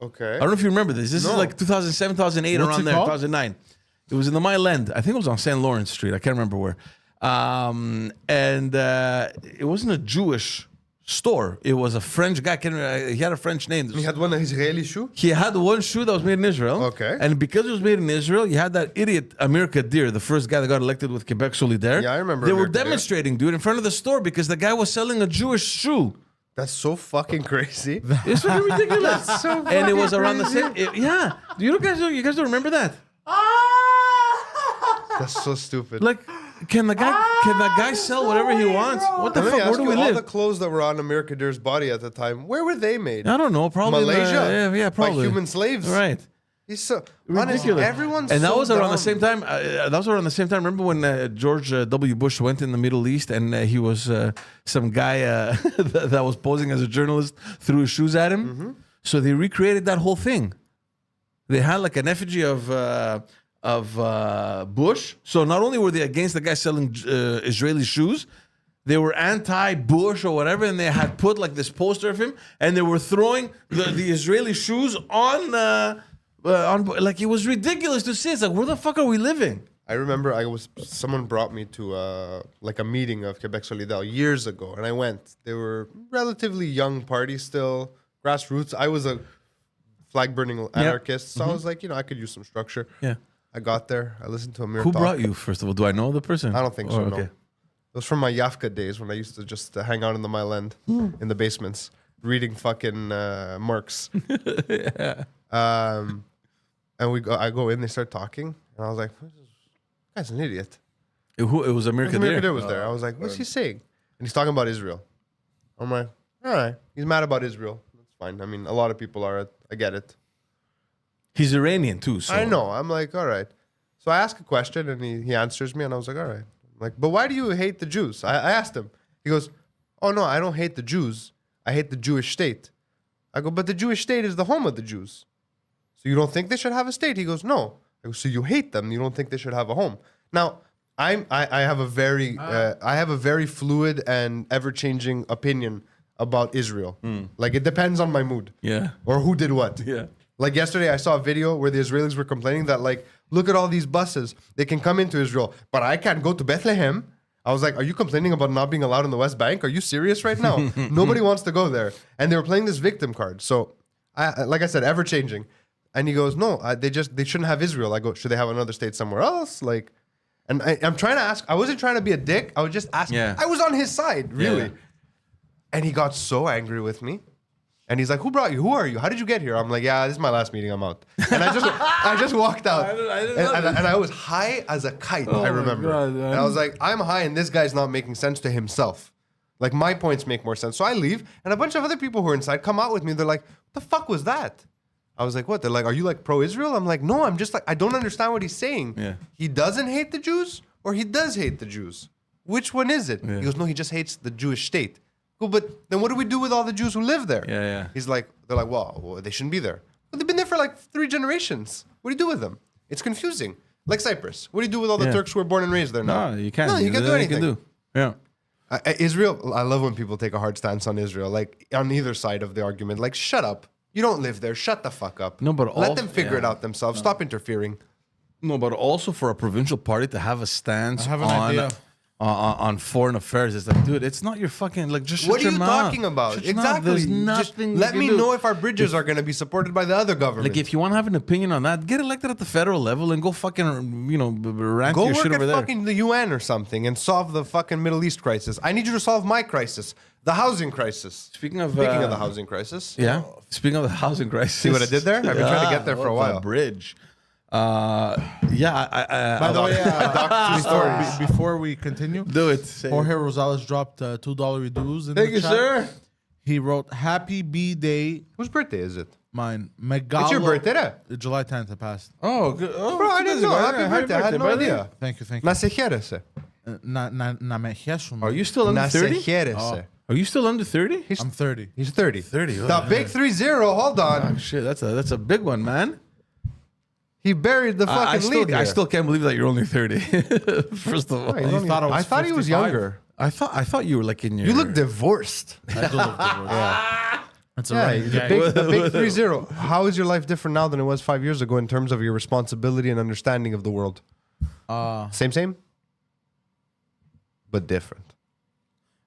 Okay. I don't know if you remember this. This is No. like 2007, 2008, What's around it there, called? 2009. It was in the Myland. I think it was on St. Lawrence Street. I can't remember where. It wasn't a Jewish store. It was a French guy. He had a French name. He had one Israeli shoe? He had one shoe that was made in Israel. Okay. And because it was made in Israel, you had that idiot Amir Kadir, the first guy that got elected with Quebec Solidaire. Yeah, I remember They Amir were Kadir. demonstrating, dude, in front of the store because the guy was selling a Jewish shoe. That's so fucking crazy. It's fucking ridiculous. so And it was fucking around the crazy. same. Yeah. Do you guys don't remember that? That's so stupid. Like, can the guy sell whatever he wants? What the Let me fuck? ask Where do you, we all live? the clothes that were on Amir Kadir's body at the time, where were they made? I don't know. Probably in, Malaysia? yeah, probably. By human slaves? Right. He's so honestly, Ridiculous. everyone's And that so was around the dumb. same time. That was around the same time. Remember when George W. Bush went in the Middle East and he was some guy that was posing as a journalist, threw his shoes at him. Mm-hmm. So they recreated that whole thing. They had like an effigy of Bush. So not only were they against the guy selling Israeli shoes, they were anti-Bush or whatever, and they had put like this poster of him, and they were throwing the Israeli shoes on like it was ridiculous to see. It's like, where the fuck are we living? I remember someone brought me to like a meeting of Quebec Solidaire years ago, and I went. They were relatively young party still, grassroots. I was a flag burning anarchist, so I was like, I could use some structure. Yeah. I got there. I listened to Amir Who talk. brought you, first of all? Do I know the person? I don't think so, Oh, no. It was from my Yafka days when I used to just hang out in the Mile End in the basements reading fucking Mercs. And I go in, they start talking, and I was like, this guy's an idiot. It was Amir Amir Kadir. Kadir was there. I was like, what's he saying? And he's talking about Israel. I'm like, all right. He's mad about Israel. That's fine. I mean, a lot of people are. I get it. He's Iranian too. So. I know. I'm like, all right. So I ask a question, and he answers me, and I was like, all right. I'm like, but why do you hate the Jews? I asked him. He goes, oh, no, I don't hate the Jews. I hate the Jewish state. I go, but the Jewish state is the home of the Jews. So you don't think they should have a state? He goes, no. I go, so you hate them. You don't think they should have a home. Now, I have a very fluid and ever-changing opinion about Israel. Like, it depends on my mood. Yeah. Or who did what. Yeah. Like yesterday, I saw a video where the Israelis were complaining that, like, look at all these buses. They can come into Israel, but I can't go to Bethlehem. I was like, are you complaining about not being allowed in the West Bank? Are you serious right now? Nobody wants to go there. And they were playing this victim card. So, like I said, ever-changing. And he goes, no, they shouldn't have Israel. I go, should they have another state somewhere else? Like, and I'm trying to ask. I wasn't trying to be a dick. I was just asking. Yeah. I was on his side, really. Yeah. And he got so angry with me. And he's like, who brought you? Who are you? How did you get here? I'm like, yeah, this is my last meeting. I'm out. And I just walked out. And I was high as a kite, I remember. God, and I was like, I'm high and this guy's not making sense to himself. Like, my points make more sense. So I leave, and a bunch of other people who are inside come out with me. They're like, what the fuck was that? I was like, what? They're like, are you like pro-Israel? I'm like, no, I'm just like, I don't understand what he's saying. Yeah. He doesn't hate the Jews, or he does hate the Jews. Which one is it? Yeah. He goes, no, he just hates the Jewish state. Well, but then what do we do with all the Jews who live there? Yeah, yeah. He's like, they're like, well, they shouldn't be there. But they've been there for like 3 generations. What do you do with them? It's confusing. Like Cyprus. What do you do with all the Yeah. Turks who were born and raised there now? No, you can't. No, you can't do Nothing anything. you can do. Yeah. Israel, I love when people take a hard stance on Israel, like on either side of the argument. Like, shut up. You don't live there. Shut the fuck up. No, but let also- them figure it yeah. out themselves. Stop interfering. No, but also for a provincial party to have a stance I have an on idea. on foreign affairs, it's like, dude, it's not your fucking like. Just shut What are your you mouth. talking about? Shut your mouth. Exactly. There's Just nothing. you let can me do. know if our bridges are going to be supported by the other government. Like, if you want to have an opinion on that, get elected at the federal level and go fucking, rant Go your work shit at over there. fucking the UN or something and solve the fucking Middle East crisis. I need you to solve my crisis, the housing crisis. Speaking of the housing crisis. yeah. Speaking of the housing crisis, See what I did there? I've been trying to get there for a what's while. Bridge. Yeah. By the way, Two stories. before we continue, do it. Say Jorge it. Rosales dropped $2 dues in Thank the you, chat. sir. He wrote, "Happy B-Day, Whose birthday is it? mine." Megalo, It's your birthday, right? July 10th. It passed. Oh, good. Oh, Bro, I didn't know. Happy birthday. I had no buddy. idea. Thank you. Να σε χαίρεσαι. Na me χέσουμε. Are you still under Να σε 30? χαίρεσαι. Are you still under 30? I'm 30. He's 30. 30. Oh, The yeah. big 3-0. Hold on. Oh, shit, that's a big one, man. He buried the fucking lead I here. still can't believe that you're only 30. First of all, He's only- thought I was I thought he was 55. younger. I thought you were like in your. You look divorced. I do look divorced. That's a Yeah, running the gag. big 3-0. How is your life different now than it was 5 years ago in terms of your responsibility and understanding of the world? Same? But different.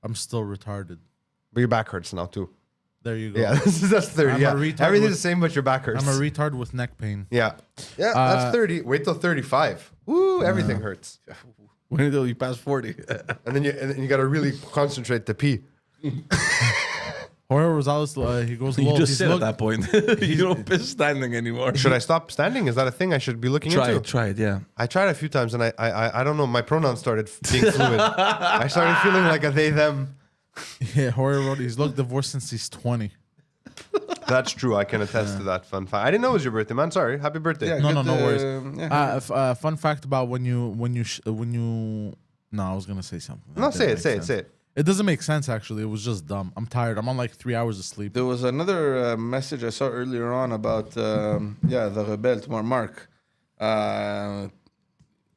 I'm still retarded. But your back hurts now too. There you go. Yeah, that's 30. I'm a Yeah. retard Everything's with- the same, but your back hurts. I'm a retard with neck pain. Yeah. Yeah, that's 30. Wait till 35. Woo, everything hurts. Wait until you pass 40. And then you got to really concentrate to pee. Jorge Rosales, he goes, You "Lol, just he's sit at look- that point. You don't piss standing anymore. Should I stop standing? Is that a thing I should be looking Try into? it. Try it. Yeah. I tried a few times and I don't know. My pronouns started being fluid. I started feeling like a they, them. Yeah, Jorge wrote, he's looked divorced since he's 20. That's true. I can attest to that. Fun fact. I didn't know it was your birthday, man. Sorry. Happy birthday. No, no worries. Yeah. Fun fact about when you. No, I was gonna say something. No, That say didn't it. Say make it. sense. Say it. It doesn't make sense. Actually, it was just dumb. I'm tired. I'm on like 3 hours of sleep. There was another message I saw earlier on about the Rebelle tomorrow. Mark,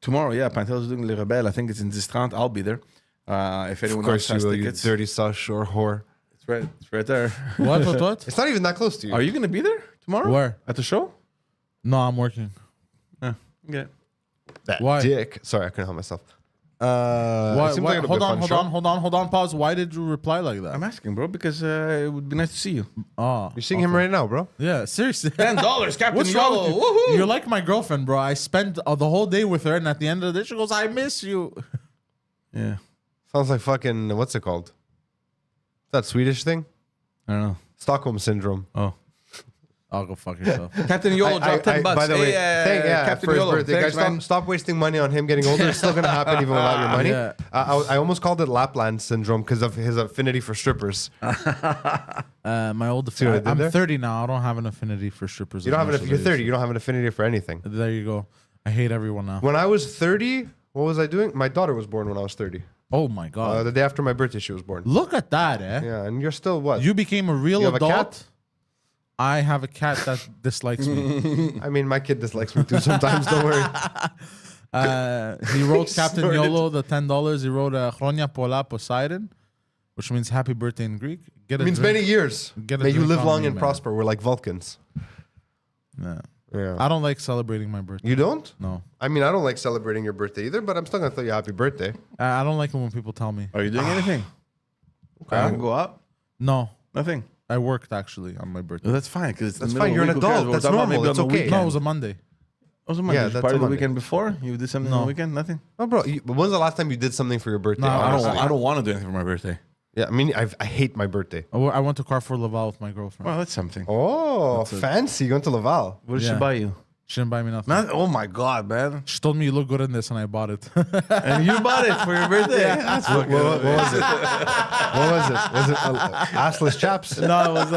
tomorrow, Pantelis is doing Le Rebelle. I think it's in 10:30. I'll be there. If anyone Of course else you has will, you tickets, dirty sush or whore. it's right there. What? It's not even that close to you. Are you gonna be there tomorrow? Where? At the show? No, I'm working. Yeah. Okay. That Why? dick. Sorry, I couldn't help myself. It seems like it'll be a fun show. Hold on. Pause. Why did you reply like that? I'm asking, bro, because it would be nice to see you. Oh, You're seeing him right now, bro. yeah. Seriously. $10, Captain What's wrong Yolo. with you? Woohoo! You're like my girlfriend, bro. I spent the whole day with her, and at the end of the day, she goes, "I miss you." Yeah, Sounds like fucking, what's it called? That Swedish thing? I don't know. Stockholm Syndrome. Oh, I'll go fuck yourself. Captain Yolo dropped $10. By the way, Hey, Captain for his Yolo, birthday, thanks, guys, man. stop wasting money on him getting older. It's still going to happen even without your money. Yeah. I almost called it Lapland Syndrome because of his affinity for strippers. My old See what I did I'm there? 30 now. I don't have an affinity for strippers. You don't have as much you're as I 30. used You don't have an affinity for anything. to. There you go. I hate everyone now. When I was 30, what was I doing? My daughter was born when I was 30. Oh my god. The day after my birthday, she was born. Look at that, eh? Yeah, and you're still what? You became a real You have a adult. cat? I have a cat that dislikes me. I mean, my kid dislikes me too sometimes. Don't worry. He wrote Captain Snorted. Yolo the $10. He wrote Chronia Pola Poseidon, which means happy birthday in Greek. Get It means drink. many years. Get a May you drink live on long me, and man. prosper. We're like Vulcans. Yeah. Yeah. I don't like celebrating my birthday. You don't? No. I mean, I don't like celebrating your birthday either, but I'm still gonna tell you happy birthday. I don't like it when people tell me. Are you doing anything? I can go out. No. Nothing. I worked actually on my birthday. That's fine because That's fine, you're an adult. That's normal. It's okay. No, it was a Monday. Was a Monday. Yeah, Did you that's party a the Monday. weekend before? You did something on the weekend? Nothing. Oh, bro, when's the last time you did something for your birthday? No, honestly? I don't want to do anything for my birthday. Yeah, I mean, I hate my birthday. I went to Carrefour Laval with my girlfriend. Well, that's something. Oh, fancy going to Laval. What did Yeah. she buy you? She didn't buy me nothing. Oh my god, man! She told me you look good in this, and I bought it. And you bought it for your birthday. That's What was it? What was it? Was it assless chaps? No, it was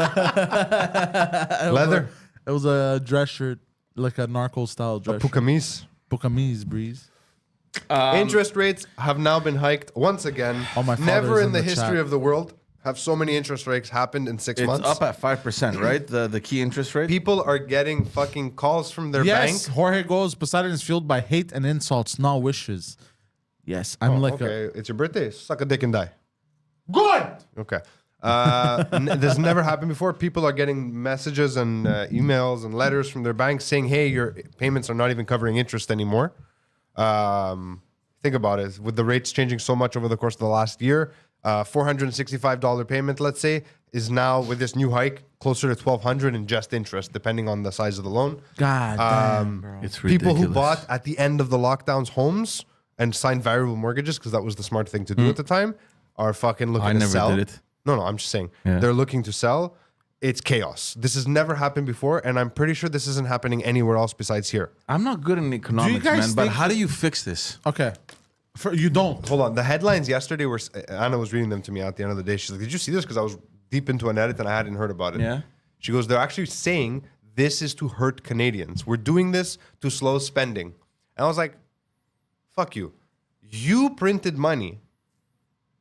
Leather? It was a dress shirt, like a narco style dress shirt. Pukamis? Pukamis, breeze. Interest rates have now been hiked once again. Oh, my father's Never in in the the history chat. of the world have so many interest rates happened in 6 It's months. up at 5%, right? The key interest rate. People are getting fucking calls from their Yes, bank. Jorge goes, Poseidon is fueled by hate and insults, not wishes. Yes, I'm like Okay, it's your birthday. Suck a dick and die. good. Okay. This never happened before. People are getting messages and emails and letters from their banks saying, hey, your payments are not even covering interest anymore. Think about it. With the rates changing so much over the course of the last year, $465 payment, let's say, is now with this new hike closer to $1,200 in just interest, depending on the size of the loan. God damn, bro. It's ridiculous. People who bought at the end of the lockdowns homes and signed variable mortgages because that was the smart thing to do at the time are fucking looking I to never sell. did it. No, I'm just saying Yeah. they're looking to sell. It's chaos. This has never happened before, and I'm pretty sure this isn't happening anywhere else besides here. I'm not good in economics, guys man. But think- how do you fix this? Okay. You don't. Hold on. The headlines yesterday were Anna was reading them to me at the end of the day. She's like, "Did you see this?" Because I was deep into an edit and I hadn't heard about it. Yeah. She goes, "They're actually saying this is to hurt Canadians. We're doing this to slow spending." And I was like, "Fuck you! You printed money.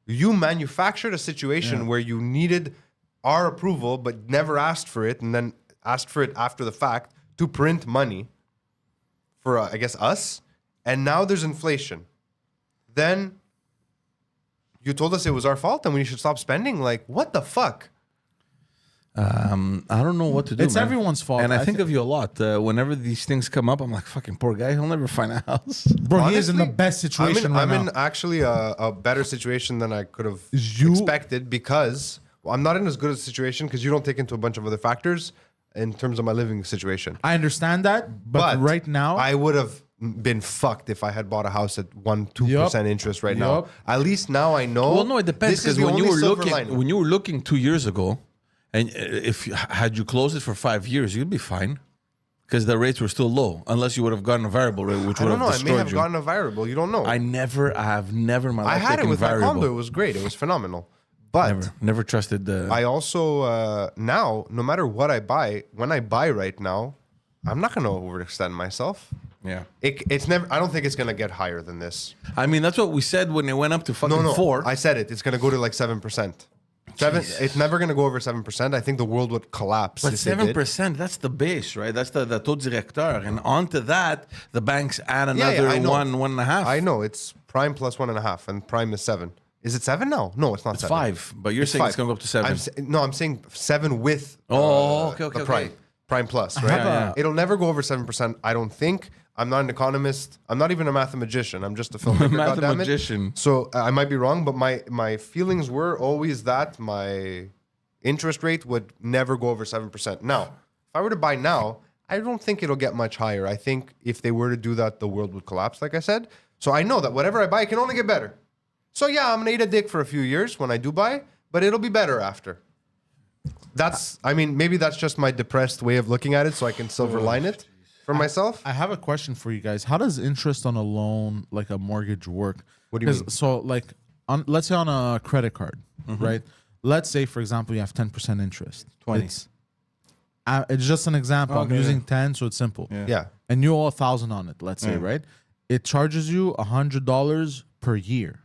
You manufactured a situation where you needed our approval, but never asked for it, and then asked for it after the fact to print money for, I guess, us. And now there's inflation. Then you told us it was our fault and we should stop spending. Like, what the fuck?" I don't know what to do. It's man. everyone's fault. And I I think thi- of you a lot. Whenever these things come up, I'm like, fucking poor guy. He'll never find a house. Bro, he is in the Honestly, best situation I'm right in now. actually a better situation than I could have You- expected because I'm not in as good a situation because you don't take into a bunch of other factors in terms of my living situation. I understand that, but right now, I would have been fucked if I had bought a house at 1-2% interest right now. Yup. At least now I know. Well, no, it depends. This is Because the when you only were silver looking, lining. when you were looking 2 years ago, and if you, had you closed it for 5 years, you'd be fine, because the rates were still low. Unless you would have gotten a variable rate, which I would don't have know. I may destroyed have you. gotten a variable. You don't know. I have never in my life I had it taken with variable. my condo. It was great. It was phenomenal. But Never trusted the. I also now, no matter what I buy, when I buy right now, I'm not going to overextend myself. yeah. It's never. I don't think it's going to get higher than this. I mean, that's what we said when it went up to fucking No, 4. I said it. It's going to go to like 7%. It's never going to go over 7%. I think the world would collapse. But if it did. 7%, that's the base, right? That's the taux directeur. And onto that, the banks add Yeah, another I know. 1.5. I know it's prime plus 1.5, and prime is 7. Is it 7 now? No, it's not. It's 7. 5. But you're saying it's 5. going to go up to 7. I'm saying 7 with Oh, okay, the okay, prime. okay. Prime plus, right? have a- It'll never go over 7%, I don't think. I'm not an economist. I'm not even a mathematician. I'm just a filmmaker. goddammit. Mathematician. So I might be wrong, but my feelings were always that my interest rate would never go over 7%. Now, if I were to buy now, I don't think it'll get much higher. I think if they were to do that, the world would collapse, like I said. So I know that whatever I buy, it can only get better. So yeah, I'm gonna eat a dick for a few years when I do buy, but it'll be better after. Maybe that's just my depressed way of looking at it, so I can silver line it for myself. I have a question for you guys. How does interest on a loan, like a mortgage, work? What do you mean? So, like, let's say on a credit card, right? Let's say, for example, you have 10% interest. 20. It's just an example. I'm Okay, using 10, so it's simple. Yeah. And you owe 1,000 on it, let's say, right? It charges you $100 per year.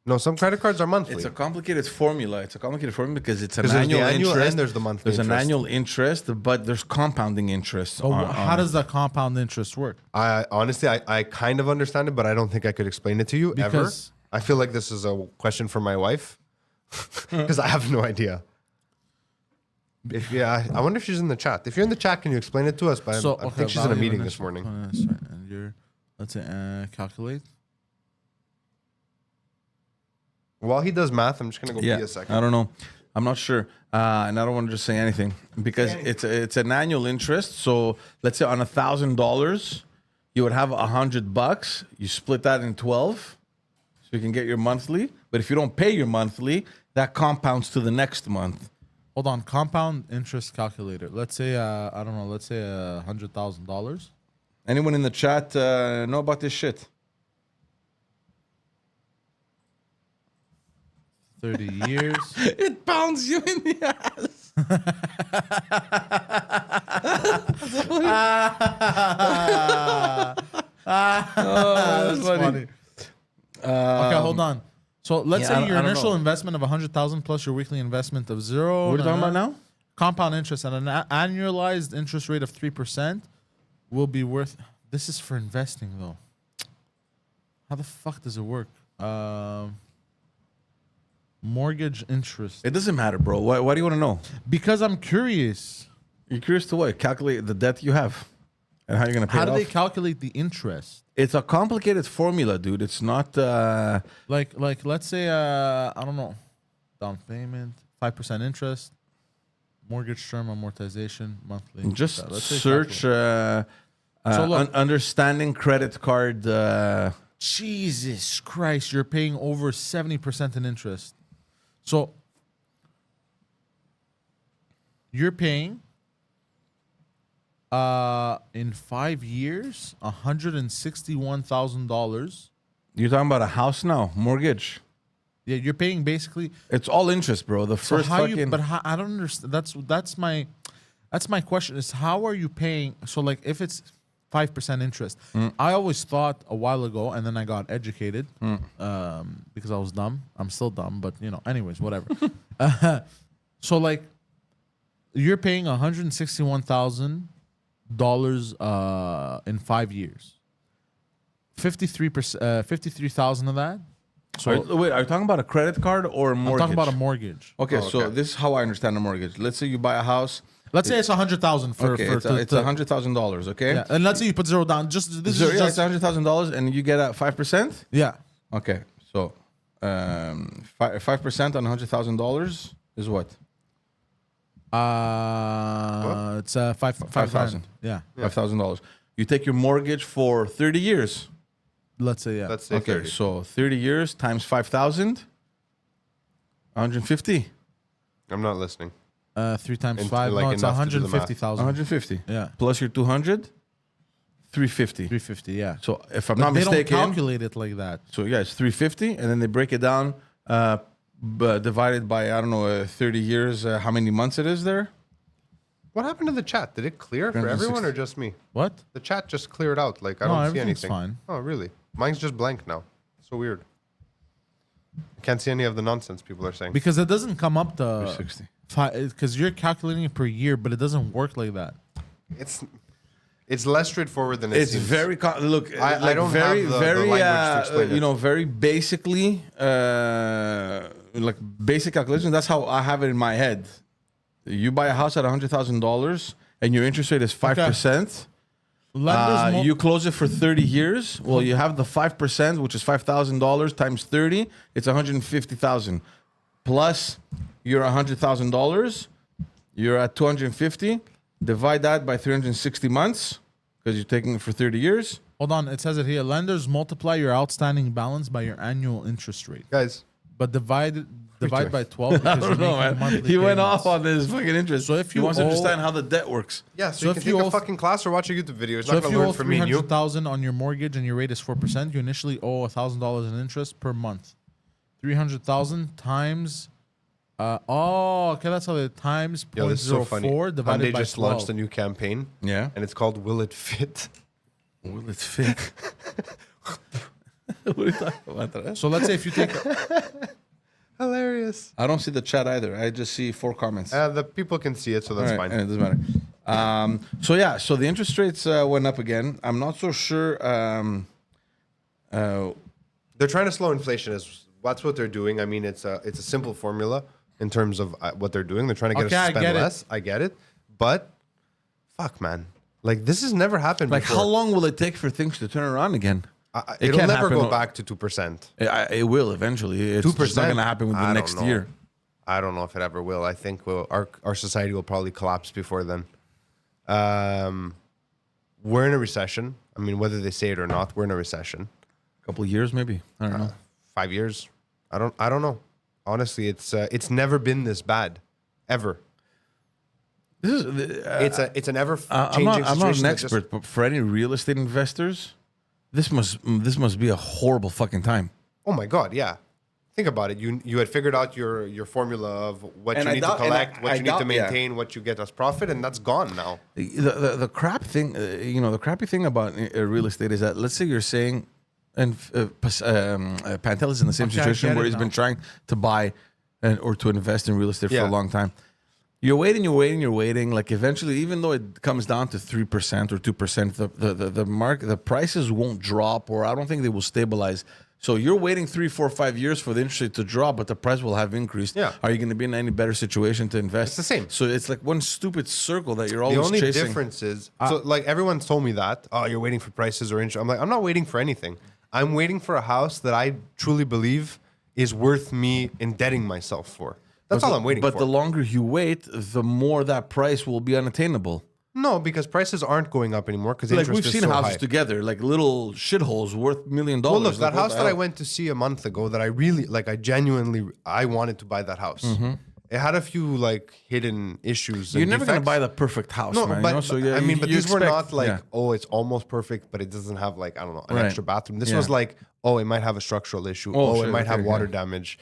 No, some credit cards are monthly. It's a complicated formula. Because it's an 'Cause there's the annual annual interest. and there's the monthly There's an interest. annual interest, but there's compounding interest. So on how it. does that compound interest work? I honestly, I kind of understand it, but I don't think I could explain it to you ever. Because- I feel like this is a question for my wife because I have no idea. I wonder if she's in the chat. If you're in the chat, can you explain it to us? But I think she's in a value meeting initial this morning. components, right, and you're, let's say, calculate. While he does math, I'm just gonna go Yeah, pee a second. I don't know. I'm not sure, and I don't want to just say anything because it's an annual interest. So let's say on $1,000, you would have $100. You split that in 12, so you can get your monthly. But if you don't pay your monthly, that compounds to the next month. Hold on, compound interest calculator. Let's say, I don't know, let's say $100,000. Anyone in the chat know about this shit? 30 years. It pounds you in the ass. That's funny. Okay, hold on. So let's yeah, I say don't- your I don't initial know. investment of 100,000 plus your weekly investment of 0. What are you talking about now? Compound interest at an annualized interest rate of 3% will be worth. This is for investing though. How the fuck does it work? Mortgage interest. It doesn't matter, bro. Why do you want to know? Because I'm curious. You're curious to what? Calculate the debt you have and how you're going to pay How it do off. they calculate the interest? It's a complicated formula, dude. It's not. Like let's say I don't know, down payment, 5% interest, mortgage term amortization monthly. Just Let's say search calculate. So look- understanding credit card. Jesus Christ, you're paying over 70% in interest. So you're paying in 5 years $161,000. You're talking about a house now, mortgage. Yeah, you're paying basically. It's all interest, bro. The So first how fucking. you? But how, I don't understand. That's my question. Is how are you paying? So like if it's 5% interest, I always thought a while ago, and then I got educated because I was dumb. I'm still dumb, but anyways, whatever. So like you're paying $161,000 in 5 years. 53,000 of that. So Wait, are you talking about a credit card or a I'm mortgage? talking about a mortgage. Okay, Oh, so okay. this is how I understand a mortgage. Let's say you buy a house. Let's say it's 100,000 for Okay, for it's to- $100,000. Okay. Yeah, and let's say you put zero down. Just this So is yeah, just it's $100,000, and you get 5%. yeah. Okay, so 5% on $100,000 is what? It's 5,000. 5,000. Yeah, $5,000. You take your mortgage for 30 years. let's say yeah. Let's say Okay, 30. so 30 years times 5,000, 150. I'm not listening. 3 times And 5. like No, it's enough to do the math. 150,000. 150. Yeah, Plus your 200, 350. 350. Yeah. So if I'm But not they mistaken, don't calculate it like that. so yeah, it's 350, and then they break it down, divided by, I don't know, 30 years, how many months it is there? What happened to the chat? Did it clear for 360. everyone or just me? What? The chat just cleared out. Like I No, don't see everything's anything. fine. Oh, really? Mine's just blank now. So weird. I can't see any of the nonsense people are saying. Because it doesn't come up to 360. because you're calculating it per year, but it doesn't work like that. It's less straightforward than it It's seems. very look. I like don't very have the very language to explain it. very basically like basic calculations. That's how I have it in my head. You buy a house at $100,000 and your interest rate is 5%. Lenders You close it for 30 years. Well, you have the 5%, which is $5,000 times 30. It's $150,000. Plus, you're $100,000. You're at 250. Divide that by 360 months because you're taking it for 30 years. Hold on, it says it here. Lenders multiply your outstanding balance by your annual interest rate, Guys, but divide by 12 because I you're don't know, making man. monthly He went payments. off on this fucking interest. So if he you wants to owe- understand how the debt works. yeah, So so you if can you take a owe- fucking class or watch a YouTube video. It's So not if going you to owe learn from me and you. $300,000 on your mortgage and your rate is 4%, you initially owe $1,000 in interest per month. 300,000 times. Okay, that's how it times Yo, this is so funny. 0.04 divided Hyundai by just 12. launched a new campaign, Yeah. and it's called "Will It Fit?" Will it fit? What are you talking about, Andres? So let's say if you take Hilarious. I don't see the chat either. I just see 4 comments. The people can see it, so that's All right, fine. It doesn't matter. So the interest rates went up again. I'm not so sure. They're trying to slow inflation. That's what they're doing. I mean, it's a simple formula in terms of what they're doing. They're trying to get Okay, us I to get spend it. less. I get it, but fuck, man, like this has never happened. Like, before. how long will it take for things to turn around again? It It'll can't never happen go o- back to 2%. It will eventually. It's just not going to happen within the next year. I don't know if it ever will. I think our society will probably collapse before then. We're in a recession. I mean, whether they say it or not, we're in a recession. A couple of years, maybe. I don't know. 5 years. I don't know. Honestly, it's never been this bad, ever. This is. It's an ever I'm changing not situation. an that expert, but for any real estate investors, this must be a horrible fucking time. Oh my God, yeah. Think about it. You had figured out your formula of what And you I need doubt- to and collect, what I you need to doubt- yeah. maintain, what you get as profit, and that's gone now. The crap thing, the crappy thing about real estate is that, let's say you're saying, and Pantelis is in the same Okay, I situation get where it he's now. been trying to buy or to invest in real estate for Yeah. a long time. You're waiting. Like, eventually, even though it comes down to 3% or 2%, the prices won't drop, or I don't think they will stabilize. So you're waiting 3, 4, 5 years for the interest rate to drop, but the price will have increased. Yeah. Are you going to be in any better situation to invest? It's the same. So it's like one stupid circle that you're The always only chasing. difference is, so like everyone's told me that, oh, you're waiting for prices or interest. I'm like, I'm not waiting for anything. I'm waiting for a house that I truly believe is worth me indebting myself for. That's all I'm waiting for. But the longer you wait, the more that price will be unattainable. No, because prices aren't going up anymore because Like, interest we've is seen so houses high. together, like little shitholes worth $1 million. Well, look, Like, that what house the that I hell? went to see a month ago that I really, like, I wanted to buy that house. Mm-hmm. It had a few, like, hidden issues. You're and never going to defects. buy the perfect house, No, man. but you know? So, yeah, I mean, but you these were expect- not like, yeah. oh, it's almost perfect, but it doesn't have like, I don't know, an Right. extra bathroom. This Yeah. was like, oh, it might have a structural issue. Oh, Oh, shit, it might have okay, water yeah. damage.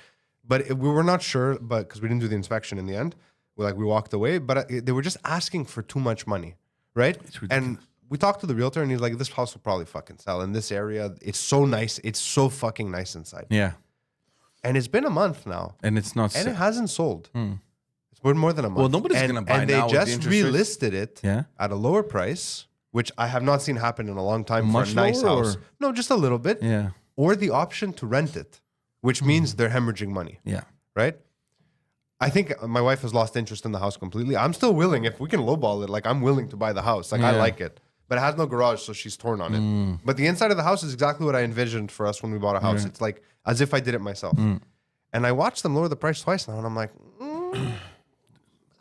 But we were not sure, but because we didn't do the inspection in the end, we walked away. But they were just asking for too much money, right? And we talked to the realtor, and he's like, "This house will probably fucking sell in this area. It's so nice. It's so fucking nice inside." Yeah. And it's been a month now, And it's not. and it hasn't sold. It's been more than a month. Well, nobody's And- gonna buy And they now with the just interest rates. relisted it Yeah. at a lower price, which I have not seen happen in a long time Much for a nice lower, house. or- No, just a little bit. Yeah. Or the option to rent it, which means they're hemorrhaging money, Yeah. right? I think my wife has lost interest in the house completely. I'm still willing, if we can lowball it, like I'm willing to buy the house. Like I Yeah. like it. But it has no garage, so she's torn on it. But the inside of the house is exactly what I envisioned for us when we bought a house. It's like as if I did it myself. And I watched them lower the price twice now, and I'm like,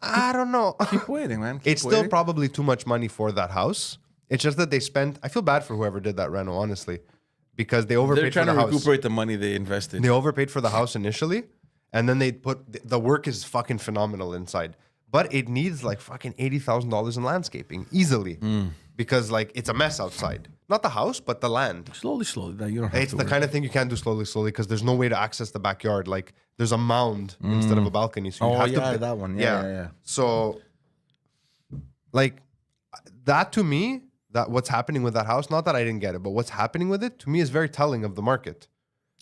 I don't know. Keep waiting, man. Keep It's still waiting. probably too much money for that house. It's just that they spent. I feel bad for whoever did that reno, honestly, because they They're overpaid for trying the to house. recuperate the money they invested. They overpaid for the house initially, and then they put the work is fucking phenomenal inside, but it needs like fucking $80,000 in landscaping easily because like it's a mess outside. Not the house, but the land. Slowly. Now, you don't have It's to the worry. kind of thing you can't do slowly because there's no way to access the backyard. Like there's a mound instead of a balcony. So you Oh, have yeah, to, that one. Yeah. So, like, that to me, that what's happening with that house, not that I didn't get it, but what's happening with it to me is very telling of the market.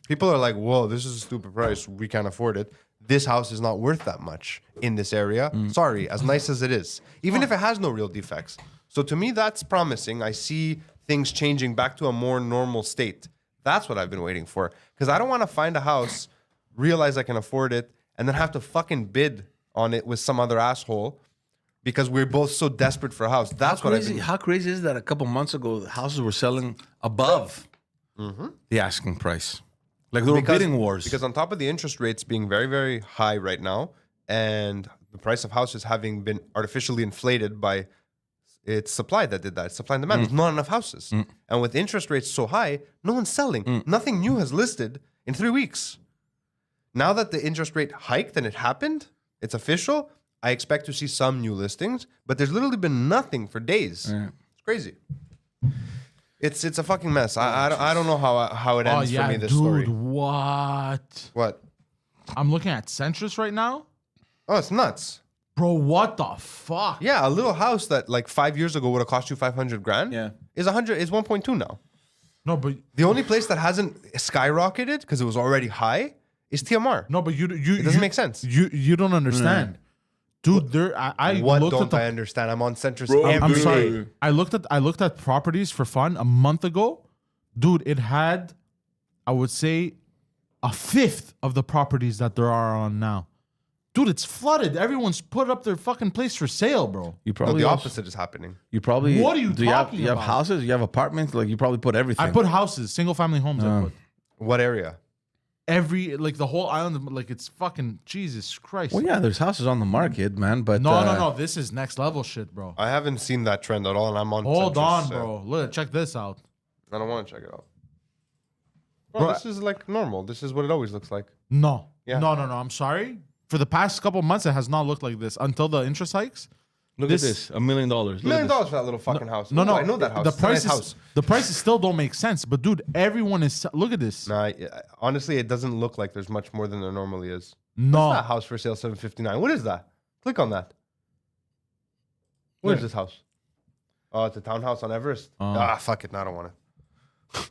People are like, whoa, this is a stupid price. We can't afford it. This house is not worth that much in this area. Sorry, as nice as it is, even if it has no real defects. So to me, that's promising. I see things changing back to a more normal state. That's what I've been waiting for. Because I don't want to find a house, realize I can afford it, and then have to fucking bid on it with some other asshole, because we're both so desperate for a house. That's what I think. How crazy is that? A couple months ago, houses were selling above the asking price. Like there were bidding wars. Because on top of the interest rates being very, very high right now, and the price of houses having been artificially inflated by it's supply that did that. It's supply and demand. There's not enough houses. And with interest rates so high, no one's selling. Nothing new has listed in 3 weeks. Now that the interest rate hiked and it happened, it's official, I expect to see some new listings, but there's literally been nothing for days. It's crazy. It's a fucking mess. I don't know how it ends for me, this story. What? What? I'm looking at Centrus right now. Oh, it's nuts. Bro, what the fuck? Yeah, a little house that like 5 years ago would have cost you 500 grand is 1.2 now. No, but The only place that hasn't skyrocketed because it was already high is TMR. no, but It doesn't make sense. You don't understand. Dude, I What looked don't at the I understand? I'm on Centrus I'm every sorry. day. I looked at properties for fun a month ago. Dude, it had, I would say, a fifth of the properties that there are on now. Dude, it's flooded. Everyone's put up their fucking place for sale, bro. You No, probably the also- opposite is happening. You probably. What are you do you have, talking you have about? houses? You have apartments? Like you probably put everything. I put houses, single family homes. I put What area? every like the whole island. Like it's fucking Jesus Christ. Well, yeah, there's houses on the market, man. But No. This is next level shit, bro. I haven't seen that trend at all, and I'm on Hold Centrus, on, so bro. Look, check this out. I don't want to check it out. Bro, this is like normal. This is what it always looks like. No. Yeah. No. I'm sorry. For the past couple months, it has not looked like this until the interest hikes. Look this- at this, $1 million. Look $1 million at for that little fucking house. No, I know that house. The It's a nice prices, the prices still don't make sense. But dude, everyone is. Look at this. Nah, honestly, it doesn't look like there's much more than there normally is. No. What's that house for sale? 759. What is that? Click on that. What is this house? Oh, it's a townhouse on Everest. Fuck it. No, I don't want it.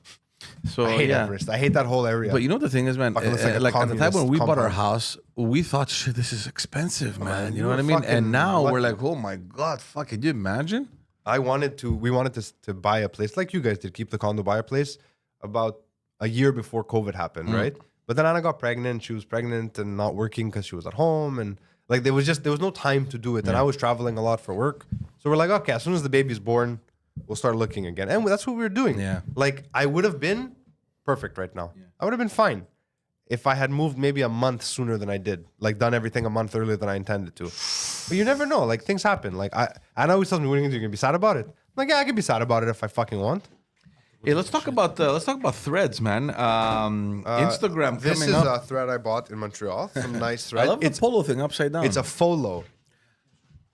So I hate yeah. Everest. I hate that whole area. But you know the thing is, man, Fucking looks like a like at the time when communist we bought our compound. house, we thought, shit, this is expensive, man. You know you what I were mean? fucking And now we're lucky. like, oh my God, fuck, could you imagine? we wanted to buy a place like you guys did, keep the condo, buy a place about a year before COVID happened, right? But then Anna got pregnant. She was pregnant and not working because she was at home, and like there was no time to do it. And I was traveling a lot for work, so we're like, okay, as soon as the baby's born, we'll start looking again, and that's what we were doing. Yeah. Like I would have been perfect right now. I would have been fine if I had moved maybe a month sooner than I did, like done everything a month earlier than I intended to. But you never know. Like things happen. Like Anna always tells me, "What are you gonna do? You're gonna be sad about it?" I'm like, yeah, I can be sad about it if I fucking want. Hey, let's talk about Threads, man. Instagram This coming is up. a thread I bought in Montreal. Some nice I thread. love the polo thing upside down. It's a polo.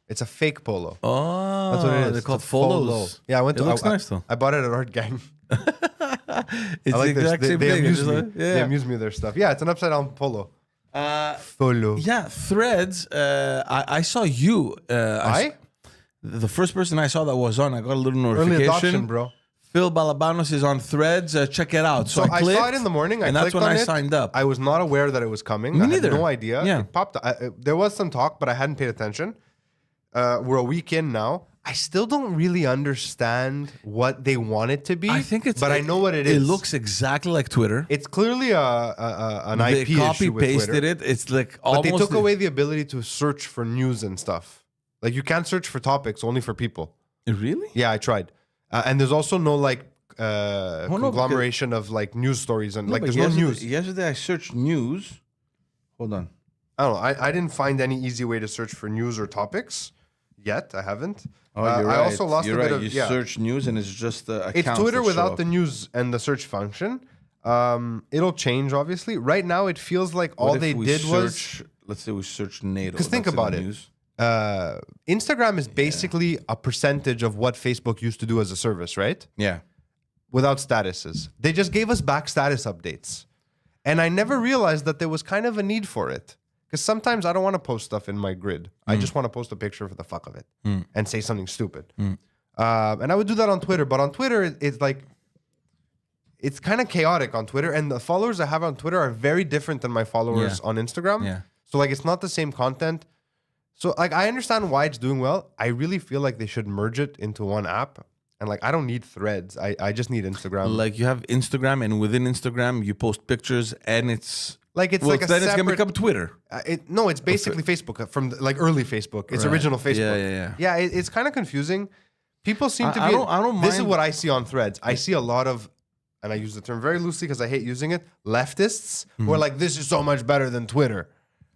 It's a fake polo. oh, That's what it is. They're It's called a polo. folos. Yeah, I went It to. looks I, nice though. I bought it at Art Gang. It's I like the this. exact same They thing. amuse It's me. just like- They amuse me with their stuff. Yeah, it's an upside down polo. Polo. Yeah, Threads. I saw you. The first person I saw that was on, I got a little notification. Early adoption, bro. Phil Balabanos is on Threads. Check it out. So, So I I clicked, saw it in the morning. I and that's clicked when on I it. signed up. I was not aware that it was coming. I neither. had no idea. Yeah. It popped. There was some talk, but I hadn't paid attention. We're a week in now. I still don't really understand what they want it to be. I think it's. but I know what it is. It looks exactly like Twitter. It's clearly an They IP copy issue with pasted Twitter. it. It's like But almost. they took away the ability to search for news and stuff. Like you can't search for topics, only for people. Really? Yeah, I tried. And there's also no like no, conglomeration of like news stories and like but there's no news. Yesterday I searched news. Hold on. I don't know. I didn't find any easy way to search for news or topics yet. I haven't. Oh, you're right. I also lost You're a bit right. of You yeah. search news and it's just the It's accounts Twitter that show without up. the news and the search function. It'll change obviously. Right now, it feels like What all if they we did was search, let's say we search NATO. because think That's in about the it. news. Instagram is basically a percentage of what Facebook used to do as a service, right? Yeah. Without statuses. They just gave us back status updates. And I never realized that there was kind of a need for it. Because sometimes I don't want to post stuff in my grid. I just want to post a picture for the fuck of it and say something stupid. And I would do that on Twitter. But on Twitter, it's like, it's kind of chaotic on Twitter. And the followers I have on Twitter are very different than my followers on Instagram. Yeah. So like, it's not the same content. So like, I understand why it's doing well. I really feel like they should merge it into one app. And like, I don't need Threads. I just need Instagram. Like you have Instagram, and within Instagram, you post pictures, and it's Like it's Well, like a then it's separate. gonna become Twitter. No, it's basically Facebook from like early Facebook. It's Right. original Facebook. Yeah. Yeah, it's kind of confusing. People seem to be. I don't This is mind- what I see on Threads. I see a lot of, and I use the term very loosely because I hate using it. Leftists who are like, "This is so much better than Twitter,"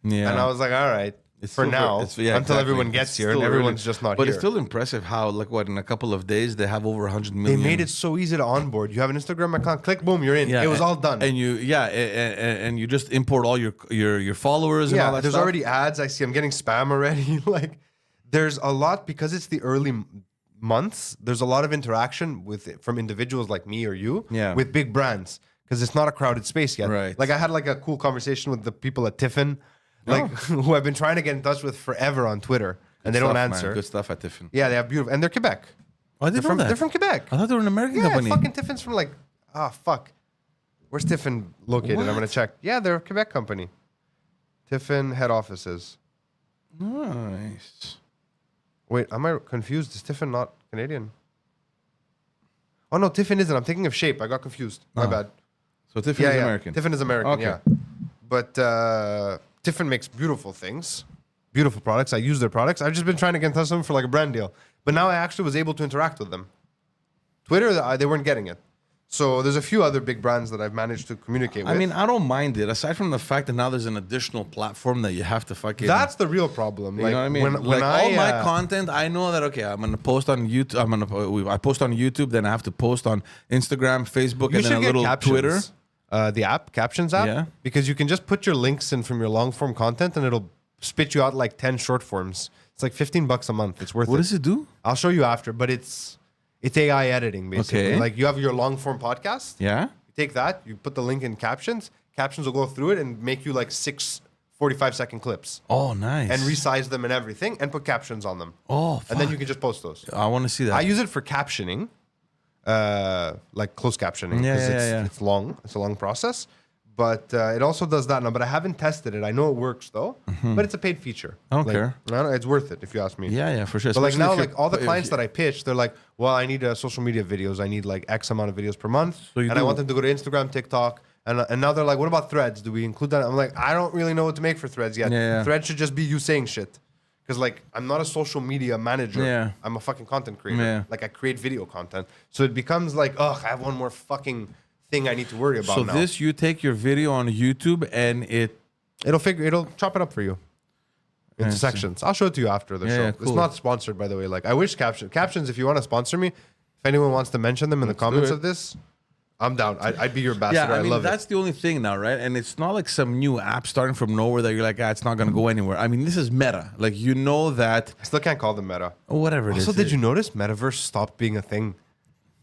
Yeah. and I was like, "All right." It's For still now, ver- yeah, until exactly. everyone gets It's here and still everyone's early. just not but here. it's still impressive how, like, what, in a couple of days they have over 100 They million. made it so easy to onboard. You have an Instagram account, click, boom, you're in. Yeah, It was and- all done. And and you just import all your followers and all Yeah, that there's stuff. already ads. I see. I'm getting spam already. Like, there's a lot because it's the early months. There's a lot of interaction from individuals like me or you. Yeah. With big brands because it's not a crowded space yet. Right. Like I had like a cool conversation with the people at Tiffin, like who I've been trying to get in touch with forever on Twitter, and they don't Stuff, man. answer. Good stuff at Tiffin. Yeah, they have beautiful, and they're Quebec. Oh, I didn't know that. They're from Quebec. I thought they were an American Yeah, company. fucking Tiffin's from like, fuck. Where's Tiffin located? I'm What? gonna check. Yeah, they're a Quebec company. Tiffin head offices. Nice. Wait, am I confused? Is Tiffin not Canadian? Oh no, Tiffin isn't. I'm thinking of Shape. I got confused. My bad. So Tiffin is American. Tiffin is American. Okay. Yeah, but Tiffin makes beautiful things, beautiful products. I use their products. I've just been trying to get in touch with them for like a brand deal, but now I actually was able to interact with them. Twitter, they weren't getting it. So there's a few other big brands that I've managed to communicate with. I mean, I don't mind it. Aside from the fact that now there's an additional platform that you have to fucking. that's the real problem. You Like, know what I mean? When Like I, all my content, I know that okay, I'm gonna post on YouTube. I post on YouTube, then I have to post on Instagram, Facebook, you and then should a get little captions. Twitter. The app, Captions app, Yeah. because you can just put your links in from your long form content and it'll spit you out like 10 short forms. It's like $15 a month. It's worth What it. does it do? I'll show you after, but it's AI editing basically. Okay. Like you have your long form podcast. Yeah. You take that, you put the link in captions. Captions will go through it and make you like 6 45-second clips Oh, nice. and resize them and everything and put captions on them. Oh, And then fuck. you can just post those. I want to see that. I use it for captioning, like closed captioning, Yeah, because yeah. it's long. It's a long process, but it also does that now. But I haven't tested it. I know it works though, but it's a paid feature. I don't Like, care. I don't know, it's worth it if you ask me. Yeah, for sure. But like Especially now, if you're- like all the if clients you- that I pitch, they're like, "Well, I need social media videos. I need like X amount of videos per month, So you and I do- want them to go to Instagram, TikTok." And now they're like, "What about Threads? Do we include that?" I'm like, "I don't really know what to make for Threads yet. Yeah. Threads should just be you saying shit." Because like I'm not a social media manager. Yeah. I'm a fucking content creator. Yeah. Like I create video content. So it becomes like, ugh, I have one more fucking thing I need to worry about So now. this, you take your video on YouTube and It'll chop it up for you into see. sections. I'll show it to you after the Yeah, show. yeah, It's cool. not sponsored, by the way. Like I wish captions, if you want to sponsor me, if anyone wants to mention them in the comments it. of this, I'm down. I'd be your ambassador. yeah, I mean love that's the only thing now, right? And it's not like some new app starting from nowhere that you're like, it's not gonna go anywhere. I mean, this is meta. Like you know that I still can't call them meta. whatever it is. Also, did you notice Metaverse stopped being a thing?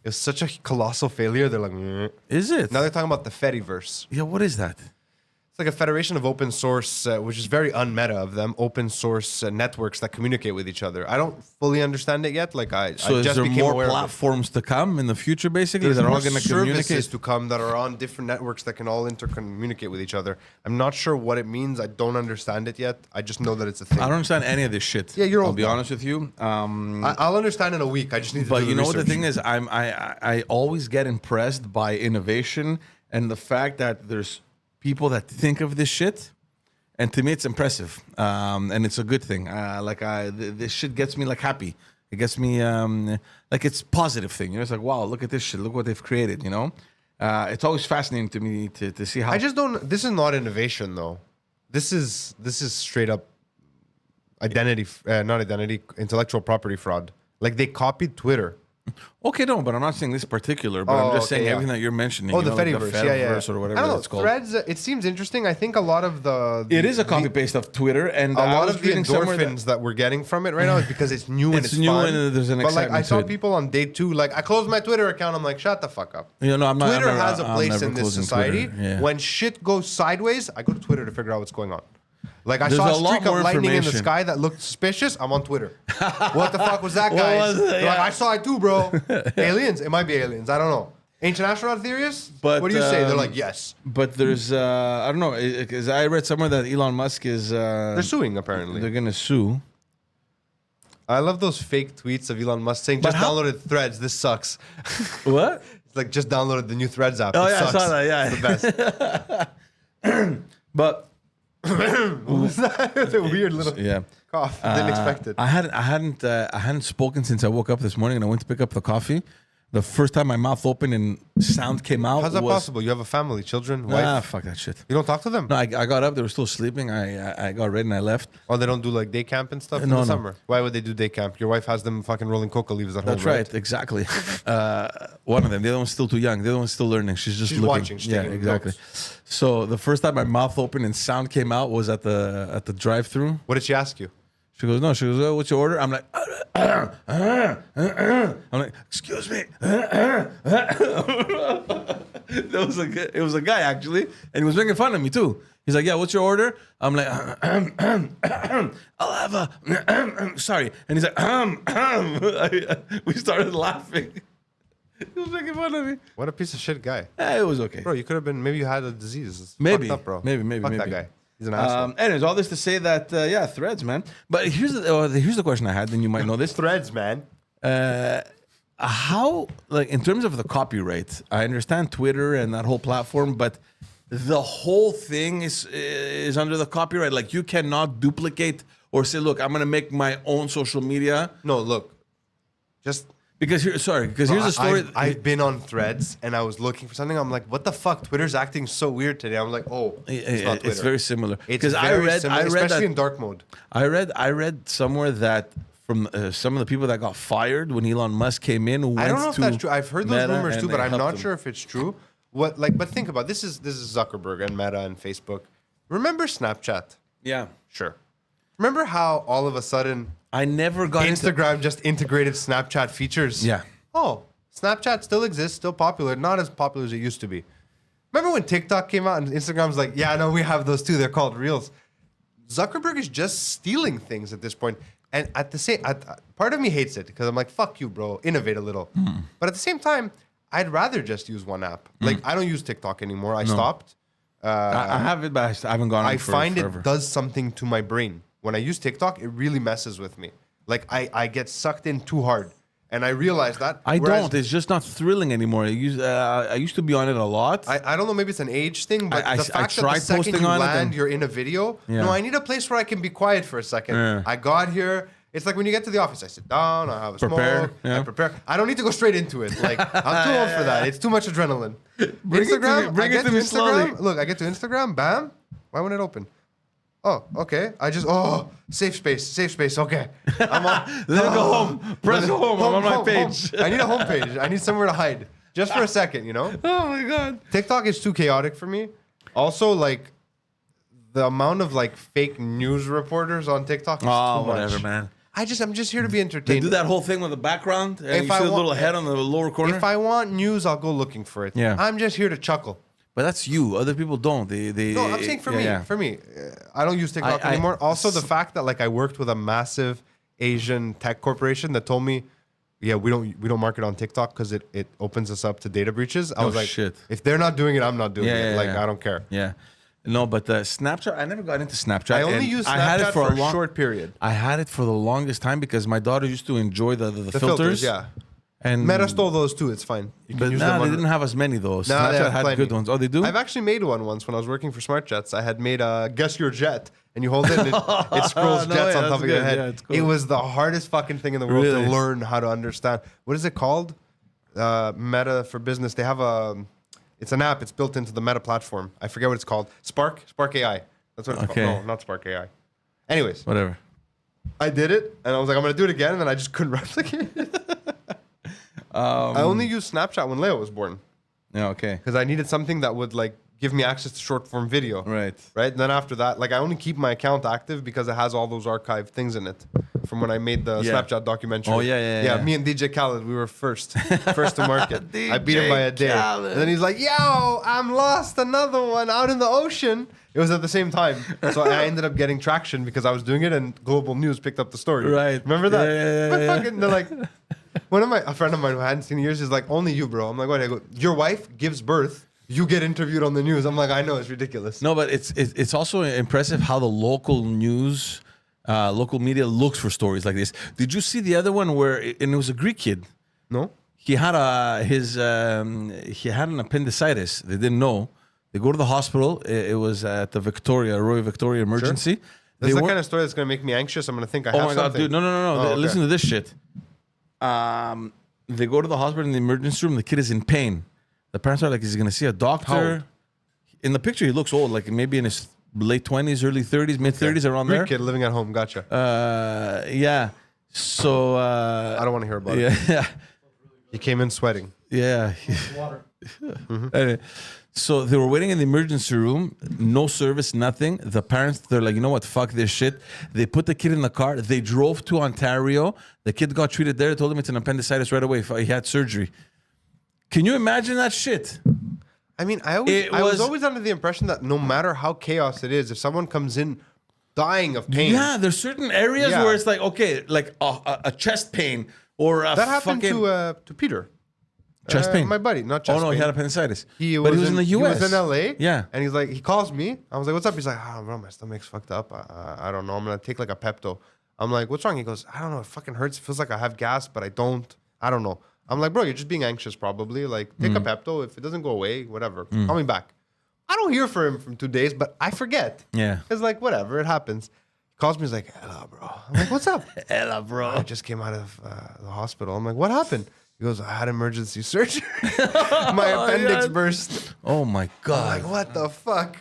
It was such a colossal failure. They're like, "Meh." Is it? Now they're talking about the Fediverse. Yeah. What is that? It's like a federation of open source, which is very unmeta of them, open source networks that communicate with each other. I don't fully understand it yet. Like I So is just there became more aware of it. platforms to come in the future? Basically, There's that are more all going to services communicate. to come that are on different networks that can all intercommunicate with each other. I'm not sure what it means. I don't understand it yet. I just know that it's a thing. I don't understand any of this shit. Yeah, you're I'll old be now. honest with you. I'll understand in a week. I just need to But do you the know what the research. thing is, I always get impressed by innovation and the fact that there's people that think of this shit, and to me it's impressive, and it's a good thing. This shit gets me like happy. It gets me like it's positive thing. You know, it's like wow, look at this shit. Look what they've created. You know, it's always fascinating to me to see how. I just don't. This is not innovation though. This is straight up intellectual property fraud. Like they copied Twitter. Okay, no, but I'm not saying this particular. But Oh, I'm just okay, saying yeah. everything that you're mentioning. Oh, you the know, like Fediverse, yeah, or whatever I don't know. it's called. Threads. It seems interesting. I think a lot of It is a copy paste of Twitter, and a I lot was of the reading somewhere endorphins that we're getting from it right now is because it's new and It's it's new fun. and there's an But like I excitement saw to it. people on day 2, like I closed my Twitter account. I'm like, shut the fuck up. You know, I'm not. Twitter I'm never- has a I'm place never in this closing society. Twitter. Yeah. When shit goes sideways, I go to Twitter to figure out what's going on. Like I There's saw a a lot streak of more lightning in the information. sky that looked suspicious. I'm on Twitter. What the fuck was that, What guys? was it? They're like, Yeah. I saw it too, bro. Aliens? It might be aliens. I don't know. Ancient astronaut theorists? But, What do you say? They're like, yes. But there's, I don't know, because I read somewhere that Elon Musk is. They're suing apparently. They're gonna sue. I love those fake tweets of Elon Musk saying, But just how- downloaded Threads. This sucks. What? It's like, just downloaded the new Threads app. Oh It yeah, sucks. I saw that. Yeah. It's the best. But What was that? It's a weird little yeah. cough. Didn't expect it. I hadn't spoken since I woke up this morning, and I went to pick up the coffee. The first time my mouth opened and sound came out. How's that was, possible? You have a family, children, wife. fuck that shit. You don't talk to them? No, I got up. They were still sleeping. I got ready and I left. Oh, they don't do like day camp and stuff in No, the no. summer? Why would they do day camp? Your wife has them fucking rolling coca leaves at home, That's right, exactly. One of them. The other one's still too young. The other one's still learning. She's just looking. watching. She's yeah, taking exactly. notes. So the first time my mouth opened and sound came out was at the drive-through. What did she ask you? She goes, no. She goes, what's your order? I'm like, I'm like, excuse me. It was a guy actually, and he was making fun of me too. He's like, yeah, what's your order? I'm like, I'll have a, sorry. And he's like, we started laughing. He was making fun of me. What a piece of shit guy. It was okay. Bro, you could have been, maybe you had a disease. It's Maybe. fucked up, bro. Maybe. Fuck that guy. He's an asshole. Anyways, all this to say that, threads, man. But here's the question I had, and you might know this. Threads, man. How, like, in terms of the copyright, I understand Twitter and that whole platform, but the whole thing is under the copyright. Like, you cannot duplicate or say, look, I'm going to make my own social media. No, look. Just... Because here's the story. I've been on Threads and I was looking for something. I'm like, what the fuck? Twitter's acting so weird today. I'm like, oh, it's not Twitter. It's very similar. It's very similar, especially that, in dark mode. I read somewhere that from some of the people that got fired when Elon Musk came in. I don't know if that's true. I've heard those Meta rumors and too, but they I'm helped not him. sure if it's true. But think about this is Zuckerberg and Meta and Facebook. Remember Snapchat? Yeah. Sure. Remember how all of a sudden I never got into... Instagram just integrated Snapchat features? Yeah. Oh, Snapchat still exists, still popular, not as popular as it used to be. Remember when TikTok came out and Instagram's like, yeah, no, we have those too. They're called Reels. Zuckerberg is just stealing things at this point. And at the same, part of me hates it because I'm like, fuck you, bro. Innovate a little. But at the same time, I'd rather just use one app. Like, I don't use TikTok anymore. I stopped. I have it, but I haven't gone on I find forever. it does something to my brain. When I use TikTok, it really messes with me. Like, I get sucked in too hard. And I realize that. I Whereas don't. It's just not thrilling anymore. I used to be on it a lot. I don't know, maybe it's an age thing, but I the fact that tried the second posting you on it land, and- you're in a video. Yeah. No, I need a place where I can be quiet for a second. Yeah. I got here. It's like when you get to the office, I sit down, I have a Prepare, smoke, yeah. I prepare. I don't need to go straight into it. Like, I'm too old for that. It's too much adrenaline. Bring it to me- bring I it get to me slowly. Look, I get to Instagram, bam. Why won't it open? Oh, okay. Safe space. Okay. I'm on. Then go home. Press home. I'm on my page. I need a home page. I need somewhere to hide. Just for a second, you know? Oh my god. TikTok is too chaotic for me. Also, like, the amount of like fake news reporters on TikTok is Oh, too much. whatever, man. I'm just here to be They entertained. do that whole thing with the background, and If you I see the want- little head on the lower corner. If I want news, I'll go looking for it. Yeah. I'm just here to chuckle. But that's you. Other people don't. They No, I'm saying for yeah, me. yeah. For me, I don't use TikTok I- anymore. Also, the fact that like I worked with a massive Asian tech corporation that told me, yeah, we don't market on TikTok because it opens us up to data breaches. I Oh, was like, shit. if they're not doing it, I'm not doing Yeah, it. yeah, Like yeah. I don't care. Yeah. No, but Snapchat, I never got into Snapchat. I only and used I had Snapchat it for a long, short period. I had it for the longest time because my daughter used to enjoy the filters. Yeah. And Meta stole those too. It's fine. You can But use now them they on- didn't have as many though. No, they Snapchat have had plenty. good ones. Oh, they do? I've actually made one once when I was working for Smart Jets. I had made a Guess Your Jet, and you hold it, and it scrolls No, jets yeah, on top that's of your good. head. Yeah, it's cool. It was the hardest fucking thing in the world Really? to learn how to understand. What is it called? Meta for Business. They have it's an app. It's built into the Meta platform. I forget what it's called. Spark AI. That's what it's Okay. called. No, not Spark AI. Anyways, Whatever. I did it, and I was like, I'm gonna do it again, and then I just couldn't replicate it. I only used Snapchat when Leo was born Yeah, okay. because I needed something that would like give me access to short form video. Right. Right. And then after that, like I only keep my account active because it has all those archived things in it from when I made the Yeah. Snapchat documentary. Oh, yeah. Me and DJ Khaled, we were first to market. I beat him by a day. Khaled. And then he's like, "Yo, I'm lost. Another one out in the ocean." It was at the same time, so I ended up getting traction because I was doing it, and Global News picked up the story. Right. Remember that? Yeah. But fucking, they're like, a friend of mine who hadn't seen in years is like, "Only you, bro." I'm like, "What?" I go, "Your wife gives birth. You get interviewed on the news." I'm like, "I know, it's ridiculous." No, but it's also impressive how the local news, local media looks for stories like this. Did you see the other one where and it was a Greek kid? No. He had he had an appendicitis. They didn't know. They go to the hospital. It was at the Royal Victoria Emergency. This is the kind of story that's going to make me anxious. I'm going to think I have Oh my god, something. dude! No. Oh, okay. Listen to this shit. They go to the hospital in the emergency room. The kid is in pain. The parents are like, "Is he going to see a doctor?" How old? In the picture, he looks old, like maybe in his late 20s, early 30s, mid 30s, around Greek there. kid living at home. Gotcha. Yeah. So. I don't want to hear about it. Yeah. He came in sweating. Yeah. Anyway, so they were waiting in the emergency room, no service, nothing. The parents, they're like, you know what, fuck this shit. They put the kid in the car. They drove to Ontario. The kid got treated there. They told him it's an appendicitis right away. He had surgery. Can you imagine that shit? I mean, I was always under the impression that no matter how chaos it is, if someone comes in dying of pain. Yeah, there's certain areas Yeah. where it's like, okay, like a chest pain or a That happened fucking to Peter. chest pain. My buddy, not chest Oh no, pain. he had appendicitis. But he was in the US. He was in LA. Yeah. And he's like, he calls me. I was like, what's up? He's like, oh, bro, my stomach's fucked up. I don't know. I'm going to take like a Pepto. I'm like, what's wrong? He goes, I don't know. It fucking hurts. It feels like I have gas, but I don't. I don't know. I'm like, bro, you're just being anxious probably. Like, take a Pepto. If it doesn't go away, whatever. Call me back. I don't hear from him from 2 days, but I forget. Yeah. It's like, whatever. It happens. He calls me. He's like, hello, bro. I'm like, what's up? Ella, bro. I just came out of the hospital. I'm like, what happened? He goes, I had emergency surgery. My appendix burst. Oh my I'm god. like, what the fuck?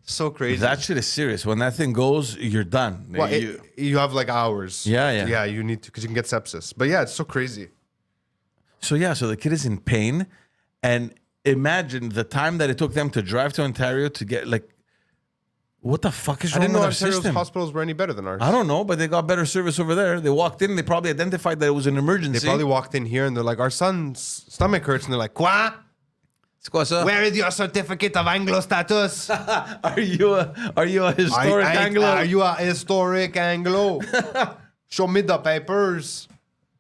So crazy. That shit is serious. When that thing goes, you're done. Well, you have like hours. Yeah. Yeah, you need to, because you can get sepsis. But yeah, it's so crazy. So the kid is in pain, and imagine the time that it took them to drive to Ontario to get like, what the fuck is I wrong didn't know with our Ontario's system? hospitals were any better than ours. I don't know, but they got better service over there. They walked in, they probably identified that it was an emergency. They probably walked in here and they're like, our son's stomach hurts. And they're like, quoi? Where is your certificate of Anglo status? Are you a historic Anglo? Are you a historic Anglo? Show me the papers.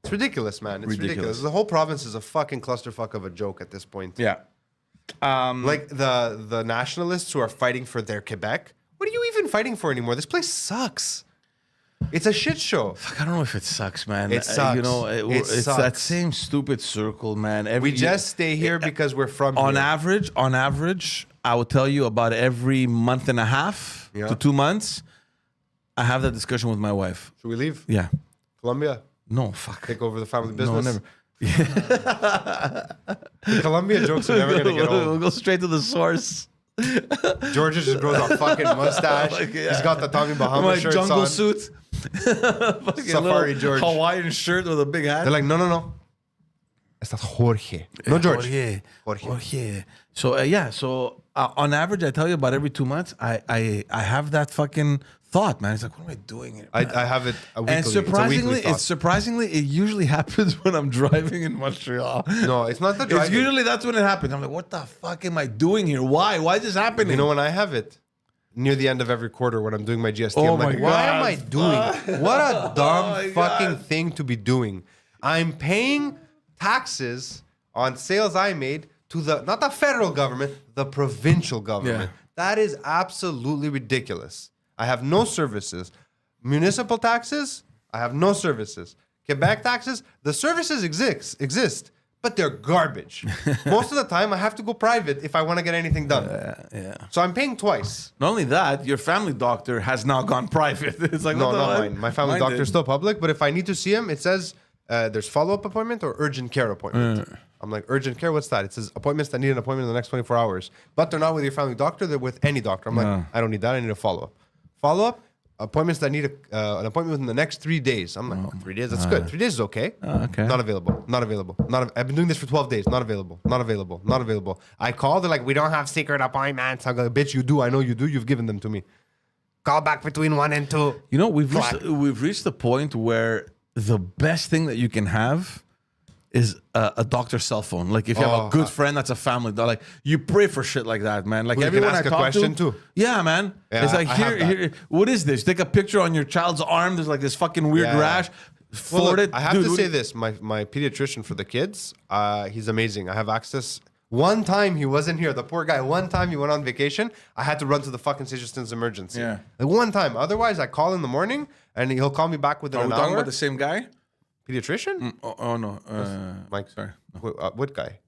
It's ridiculous, man. It's ridiculous. The whole province is a fucking clusterfuck of a joke at this point. Yeah. Like the nationalists who are fighting for their Quebec. What are you even fighting for anymore? This place sucks. It's a shit show. Fuck, I don't know if it sucks, man. It sucks. You know, It it's sucks. that same stupid circle, man. We just stay here because we're from on here. average, I will tell you about every month and a half to 2 months, I have that discussion with my wife. Should we leave? Yeah. Colombia. No, fuck. Take over the family No, business. never. The Colombia jokes are never going to get We'll old. go straight to the source. Georgia just grows a fucking mustache. Like, yeah. He's got the Tommy Bahama My shirts jungle on. suit. Fucking Safari little George. Hawaiian shirt with a big hat. They're like, no. It's not Jorge. No, George. Jorge. So on average, I tell you about every 2 months, I have that fucking thought, man. It's like, what am I doing here? I have it a weekly. And It's a weekly thought. surprisingly, it usually happens when I'm driving in Montreal. No, it's not the It's driving. usually that's when it happens. I'm like, what the fuck am I doing here? Why? Why is this happening? You know when I have it? Near the end of every quarter when I'm doing my GST. Oh I'm like, my why God. am I doing? What a dumb my fucking God. thing to be doing. I'm paying taxes on sales I made to not the federal government, the provincial government. Yeah. That is absolutely ridiculous. I have no services. Municipal taxes, I have no services. Quebec taxes, the services exist, but they're garbage. Most of the time, I have to go private if I want to get anything done. Yeah. So I'm paying twice. Not only that, your family doctor has now gone private. It's like, No, what the not fuck? mine. My family Mine doctor did. is still public, but if I need to see him, it says there's follow-up appointment or urgent care appointment. I'm like, urgent care? What's that? It says appointments that need an appointment in the next 24 hours. But they're not with your family doctor, they're with any doctor. I'm like, I don't need that, I need a follow-up. Follow-up, appointments that need an appointment within the next 3 days. I'm like, 3 days, that's good. 3 days is okay. Okay. Not available. I've been doing this for 12 days. Not available. I call, they're like, we don't have secret appointments. I go, bitch, you do. I know you do. You've given them to me. Call back between 1 and 2. You know, we've reached the point where the best thing that you can have is a doctor's cell phone. Like if you have a good friend that's a family dog, like you pray for shit like that, man. Like Well, you can everyone ask I a talk question to, too. Yeah, man. Yeah, it's like I have that. here. What is this? Take a picture on your child's arm. There's like this fucking weird Yeah. rash. Well, Forward look, it. I have Dude, to what- say this: my pediatrician for the kids, he's amazing. I have access. One time he wasn't here. The poor guy. One time he went on vacation. I had to run to the fucking Sagerstons emergency. Yeah. Like one time. Otherwise, I call in the morning and he'll call me back within Are we an talking hour. about the same guy? Pediatrician? Oh no. Mike, Sorry. What guy?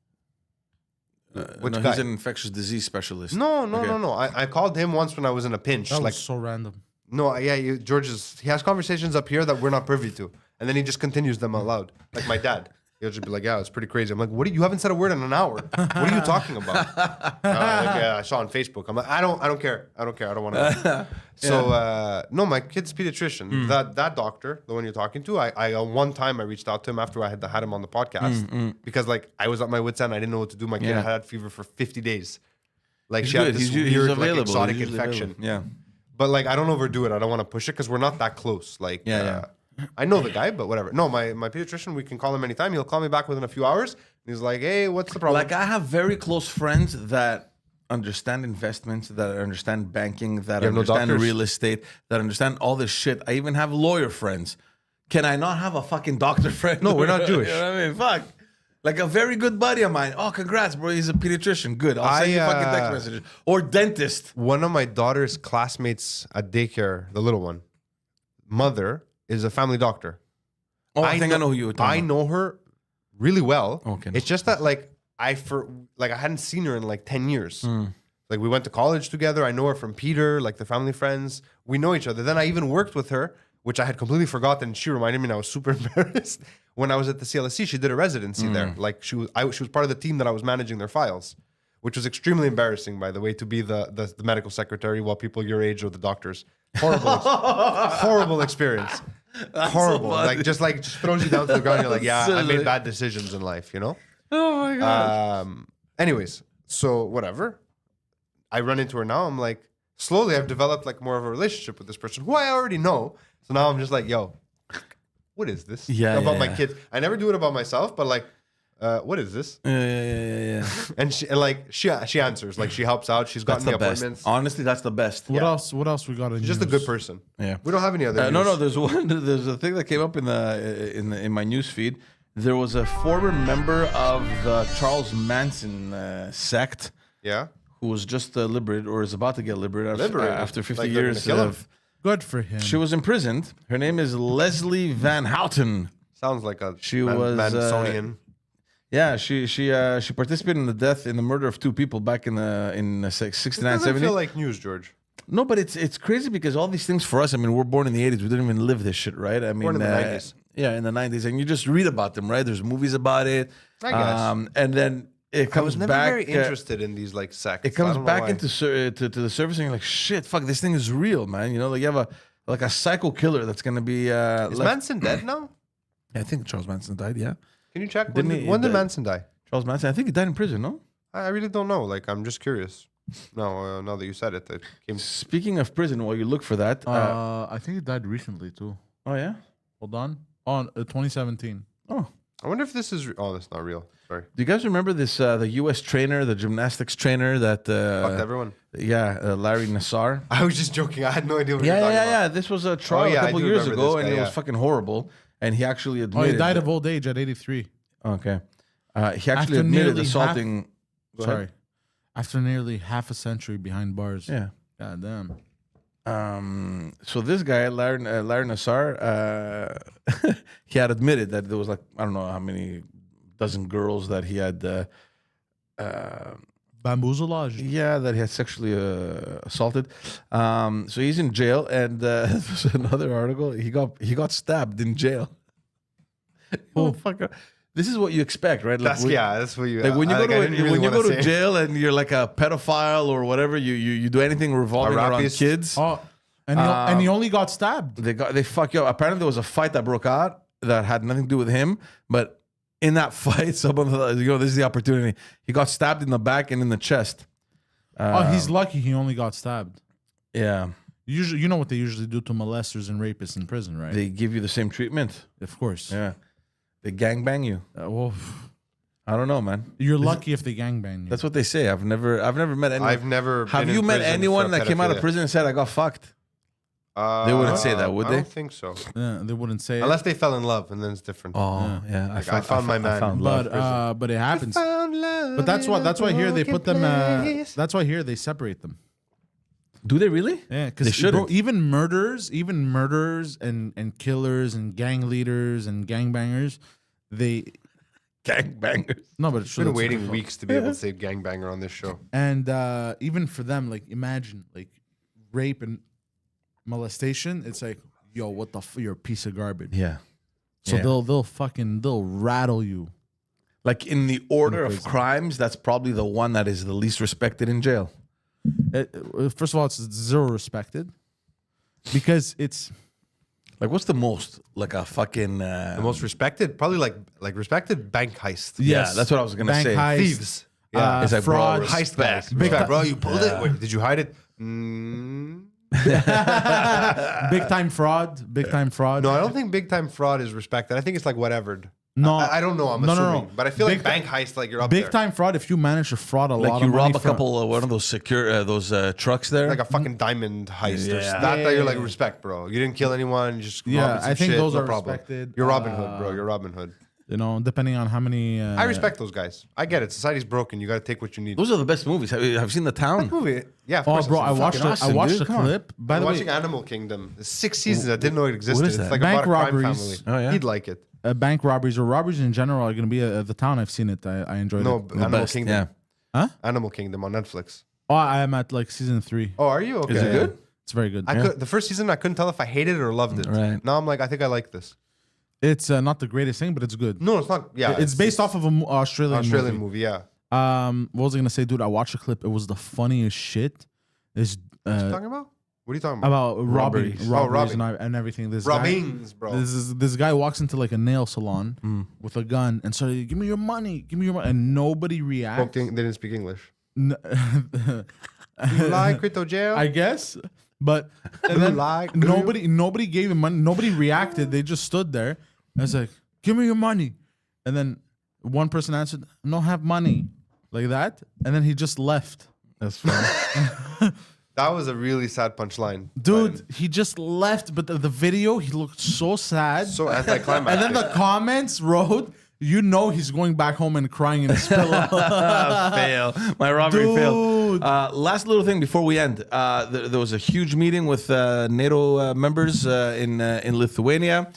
Which no, guy? he's an infectious disease specialist. No. I called him once when I was in a pinch. That like, was so random. no, yeah, he has conversations up here that we're not privy to, and then he just continues them out loud. Like my dad, he'll just be like, "Yeah, it's pretty crazy." I'm like, "What? You haven't said a word in an hour. What are you talking about?" Yeah, I saw on Facebook. I'm like, I don't care. I don't want to. So no, my kid's pediatrician. That doctor, the one you're talking to, I one time I reached out to him after I had him on the podcast because like I was at my wit's end. I didn't know what to do. My kid had fever for 50 days. Like He's she had good. this He's weird like, available. exotic He's usually infection. available. Yeah. But like I don't overdo it. I don't want to push it because we're not that close. Like I know the guy, but whatever. No, my pediatrician, we can call him anytime. He'll call me back within a few hours. And he's like, "Hey, what's the problem?" Like I have very close friends that understand investments, that understand banking, that You have no understand doctors? real estate, that understand all this shit. I even have lawyer friends. Can I not have a fucking doctor friend? No, we're not Jewish. You know what I mean? Fuck. Like a very good buddy of mine. Oh, congrats, bro. He's a pediatrician. Good. I'll send you fucking text messages. Or dentist. One of my daughter's classmates at daycare, the little one, mother is a family doctor. Oh, I think I know who you were talking I about. know her really well. Okay. It's just that like I hadn't seen her in like 10 years. Hmm. Like we went to college together. I know her from Peter, like the family friends. We know each other. Then I even worked with her, which I had completely forgotten. She reminded me, and I was super embarrassed. When I was at the CLSC, she did a residency there. Like she was part of the team that I was managing their files, which was extremely embarrassing, by the way, to be the medical secretary while people your age or the doctors. Horrible experience. Horrible. so funny. Like just throws you down to the ground. You're like, yeah, I Silly. made bad decisions in life, you know? Oh my god. Anyways, so whatever. I run into her now. I'm like, slowly I've developed like more of a relationship with this person who I already know. So now I'm just like, yo, what is this? Yeah, About yeah, my yeah. kids. I never do it about myself, but like, what is this? Yeah. And she answers. Like she helps out. She's That's gotten me the best. appointments. Honestly, that's the best. What else? What else we got in She's just a news? good person. Yeah. We don't have any other. No, news. there's a thing that came up in my news feed. There was a former member of the Charles Manson sect Yeah. who was just liberated or is about to get liberated, Liberated? after 50 Like they're years gonna kill him? of. Good for him. She was imprisoned. Her name is Leslie Van Houten. Sounds like a She was, Mansonian. Yeah, she participated in the murder of two people back in It 69, doesn't 70. feel like news, George. No, but it's crazy because all these things for us. I mean, we're born in the 80s. We didn't even live this shit, right? I mean, Born in the 90s. Yeah, in the 90s, and you just read about them, right? There's movies about it. I guess. And then it I comes was never back. very interested in these like sects. It I comes don't know back why. into to the surface, and you're like, shit, fuck, this thing is real, man. You know, like you have a psycho killer that's gonna be. Is Manson dead now? I think Charles Manson died. Yeah, Can you check? Didn't he- When did the- Manson die? Charles Manson. I think he died in prison. No. I really don't know. Like, I'm just curious. No, now that you said it, it came. Speaking of prison, while you look for that. I think he died recently too. Oh yeah. Hold on. On 2017. Oh. I wonder if this is. Oh, that's not real. Sorry. Do you guys remember this? The U.S. trainer, the gymnastics trainer that. Fucked everyone. Yeah, Larry Nassar. I was just joking. I had no idea what you were Yeah, talking yeah, about. yeah. This was a trial yeah, a I couple do years remember ago, this and guy, it was yeah. fucking horrible. And he actually Oh, admitted. he died of old age at 83. Okay. He actually After admitted nearly assaulting. Go ahead. Sorry. After nearly half a century behind bars. Yeah. God damn. So this guy, Larry Nassar, he had admitted that there was like I don't know how many dozen girls that he had. Bamboozlage. Yeah, that he had sexually assaulted. So he's in jail, and there's another article. He got stabbed in jail. Oh fuck! This is what you expect, right? Like, That's what you. Like when you go to I didn't really when you wanna go to say. jail and you're like a pedophile or whatever, you do anything revolving around rapist. kids. Oh, and he only got stabbed. They fuck you up. Apparently there was a fight that broke out that had nothing to do with him, but in that fight, someone thought, this is the opportunity. He got stabbed in the back and in the chest. He's lucky he only got stabbed. Yeah, Usually, you know what they usually do to molesters and rapists in prison, right? they give you the same treatment. Of course. Yeah, they gangbang you. Well, I don't know, man. you're lucky if they gangbang you. That's what they say. I've never met anyone. I've never. Have been you in met prison anyone for that came out of pedophilia. prison and said I got fucked? They wouldn't say that, would I they? don't think so. Yeah, they wouldn't say Unless they fell in love, and then it's different. Oh yeah, Like, I found my man. found it. love. But it happens. Found love But that's in why a here they put them. broken place. That's why here they separate them. Do they really? Yeah, They because shouldn't. even murderers and killers and gang leaders and gangbangers, they Gangbangers. No, but it's true. Been that's waiting what- weeks to be able to say gangbanger on this show. And even for them, like imagine like rape and molestation. It's like, yo, what the you're a piece of garbage. Yeah. So Yeah. they'll rattle you. Like in the order of crimes, that's probably the one that is the least respected in jail. First of all, it's zero respected because it's Like, what's the most? Like a fucking. The most respected, probably like respected bank heist. Yeah, yes, that's what I was gonna bank say. heist, Thieves. Yeah, It's like, bro, fraud, Heist guys. Respect, Respect, bro. bro. You pulled it. Wait, did you hide it? big time fraud, big time fraud. No, I don't think big time fraud is respected. I think it's like whatevered. No, I don't know. I'm no, assuming, no. but I feel Big like bank heist, like you're up big there. time fraud. If you manage to fraud a lot Like of you money rob a from- couple of one of those trucks there. Like a fucking diamond heist. Or Yeah. that you're like respect, bro. You didn't kill anyone. You just Yeah, robbing some I think shit, those no are problem. respected. You're Robin Hood, bro. You're Robin Hood. you know, depending on how many. I respect those guys. I get it. Society's broken. You got to take what you need. Those are the best movies. Have you seen The Town? Movie. Yeah. Of Oh, course bro, I've I seen watched fucking it. awesome, I watched dude. the Come on. clip. By I'm the watching way, Animal Kingdom. There's 6 seasons. I didn't know it existed. is It's that? like Bank about a crime robberies. family. Oh, yeah? He'd like it. bank robberies or robberies in general are going to be at the town. I've seen it. I enjoyed No, it. Animal best, Kingdom. yeah. Animal Kingdom on Netflix. Oh, I am at like season 3. Oh, are you? Okay. Is it good? It's very good. The first season, I couldn't tell if I hated it or loved it. Right. Now I'm like, I think I like this. It's not the greatest thing, but it's good. No, it's not. Yeah. It's based off of an Australian movie. Yeah. What was I gonna say, dude? I watched a clip. It was the funniest shit. It's What are you talking about? What are you talking about? about robberies robbing. and everything. This Robbings, bro. Guy, this guy walks into like a nail salon with a gun and started, give me your money, and nobody reacts. They didn't speak English. N- You like crypto jail? I guess, but and then Like- nobody gave him money. Nobody reacted. They just stood there. I was like, give me your money, and then one person answered, "No, have money," like that, and then he just left. That's funny. That was a really sad punchline. Dude, he just left, but the video, he looked so sad. So anticlimactic. And then the comments wrote, you know he's going back home and crying in his pillow. Fail. My robbery failed. Dude. Last little thing before we end. There was a huge meeting with NATO members in Lithuania.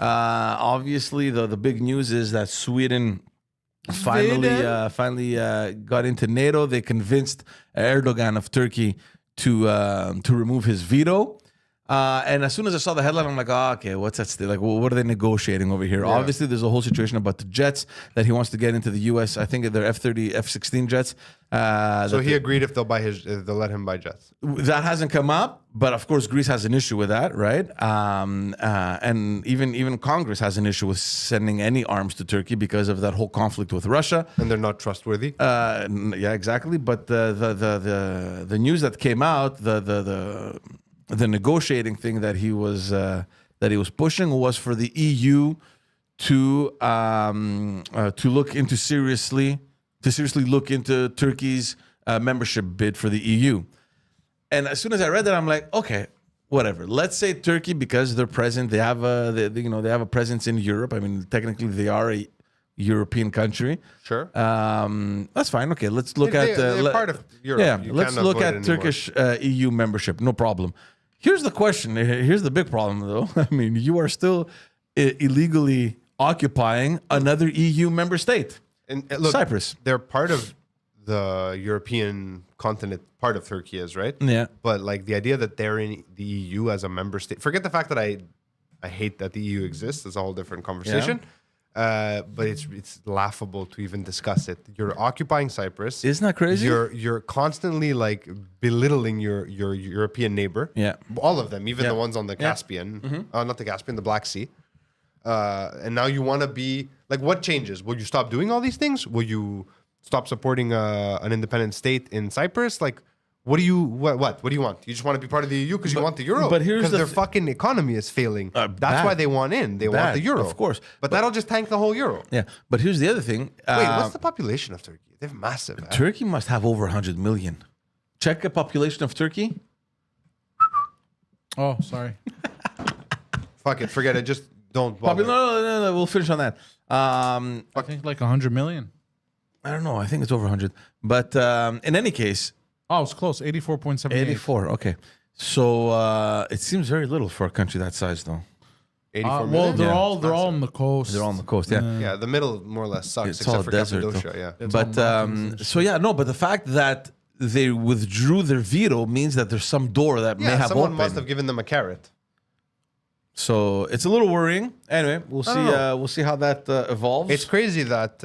Obviously, the big news is that Sweden finally got into NATO. They convinced Erdogan of Turkey to remove his veto. And as soon as I saw the headline, I'm like, oh, okay, what's that still? Like, well, what are they negotiating over here? Obviously, there's a whole situation about the jets that he wants to get into the U.S. I think they're F-30, F-16 jets. So he agreed if they'll let him buy jets. That hasn't come up, but of course, Greece has an issue with that, right? And even Congress has an issue with sending any arms to Turkey because of that whole conflict with Russia. And they're not trustworthy. Yeah, exactly. But the news that came out, the negotiating thing that he was pushing was for the EU to seriously look into Turkey's membership bid for the EU. And as soon as I read that, I'm like, okay, whatever. Let's say Turkey, because they're present, they have a presence in Europe. I mean, technically, they are a European country. Sure. That's fine. Okay, let's look They're part of Europe. Yeah, You let's can't look avoid at it anymore. Turkish EU membership. No problem. Here's the question. Here's the big problem, though. I mean, you are still illegally occupying another EU member state. And look, Cyprus. They're part of the European continent. Part of Turkey is, right? Yeah. But like the idea that they're in the EU as a member state. Forget the fact that I hate that the EU exists. That's a whole different conversation. But it's laughable to even discuss it. You're occupying Cyprus. Isn't that crazy? You're constantly like belittling your European neighbor. Yeah. All of them, even Yeah. the ones on the Caspian, not the Caspian, the Black Sea. And now you want to be like, what changes? Will you stop doing all these things? Will you stop supporting an independent state in Cyprus? Like, what do you what do you want? You just want to be part of the EU because you want the euro? but here's because the their th- fucking economy is failing. That's bad. why they want in. They want Bad, the euro, of course. But that'll just tank the whole euro. Yeah. But here's the other thing. Wait, what's the population of Turkey? They're massive. Turkey must have over 100 million. Check the population of Turkey. Oh, sorry. Fuck it, forget it. Just don't bother. No. We'll finish on that. I think like 100 million. I don't know. I think it's over 100. But in any case, Oh, it's close. 84.78. 84. Okay. So it seems very little for a country that size, though. 84 Well, million? they're Yeah, all it's they're all massive. on the coast. They're on the coast, yeah. Yeah, the middle more or less sucks, It's all except for desert, Cappadocia. though. Yeah. But so yeah, no. But the fact that they withdrew their veto means that there's some door that may Yeah, have someone opened. must have given them a carrot. So it's a little worrying. Anyway, we'll see. know. We'll see how that evolves. It's crazy that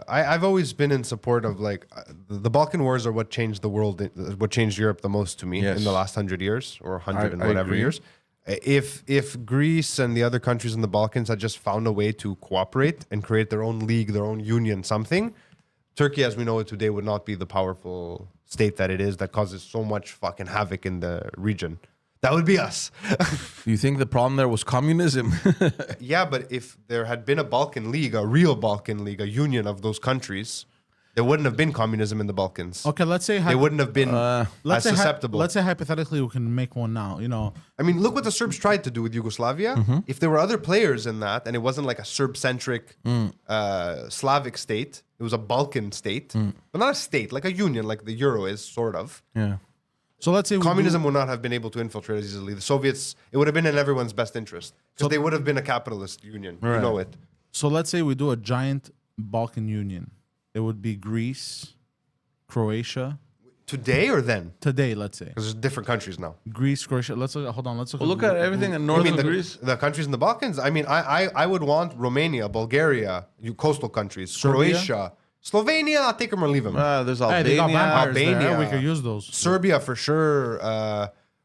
I've always been in support of like the Balkan wars are what changed the world, what changed Europe the most to me Yes. in the last 100 years or 100 and I whatever agree. years. If Greece and the other countries in the Balkans had just found a way to cooperate and create their own league, their own union, something, Turkey, as we know it today, would not be the powerful state that it is that causes so much fucking havoc in the region. That would be us. You think the problem there was communism? Yeah, but if there had been a Balkan League, a real Balkan League, a union of those countries, there wouldn't have been communism in the Balkans. Okay, let's say They wouldn't have been as let's say susceptible. let's say hypothetically we can make one now. You know, I mean, look what the Serbs tried to do with Yugoslavia. Mm-hmm. If there were other players in that, and it wasn't like a Serb-centric Slavic state, it was a Balkan state, but not a state, like a union, like the Euro is, sort of. Yeah. so let's say we do- Communism would not have been able to infiltrate as easily. The Soviets, it would have been in everyone's best interest because they would have been a capitalist union. You know it. So let's say we do a giant Balkan Union. It would be Greece, Croatia. Today or then? Today, let's say Because there's different countries now. Greece, Croatia. Let's hold on. Let's Well, look at everything in I northern mean, Greece. the countries in the Balkans. I mean, I would want Romania, Bulgaria, coastal countries, Serbia? Croatia, Slovenia. I'll take them or leave them. There's Hey, they got Albania. vampires there. Albania. We could use those. Serbia for sure.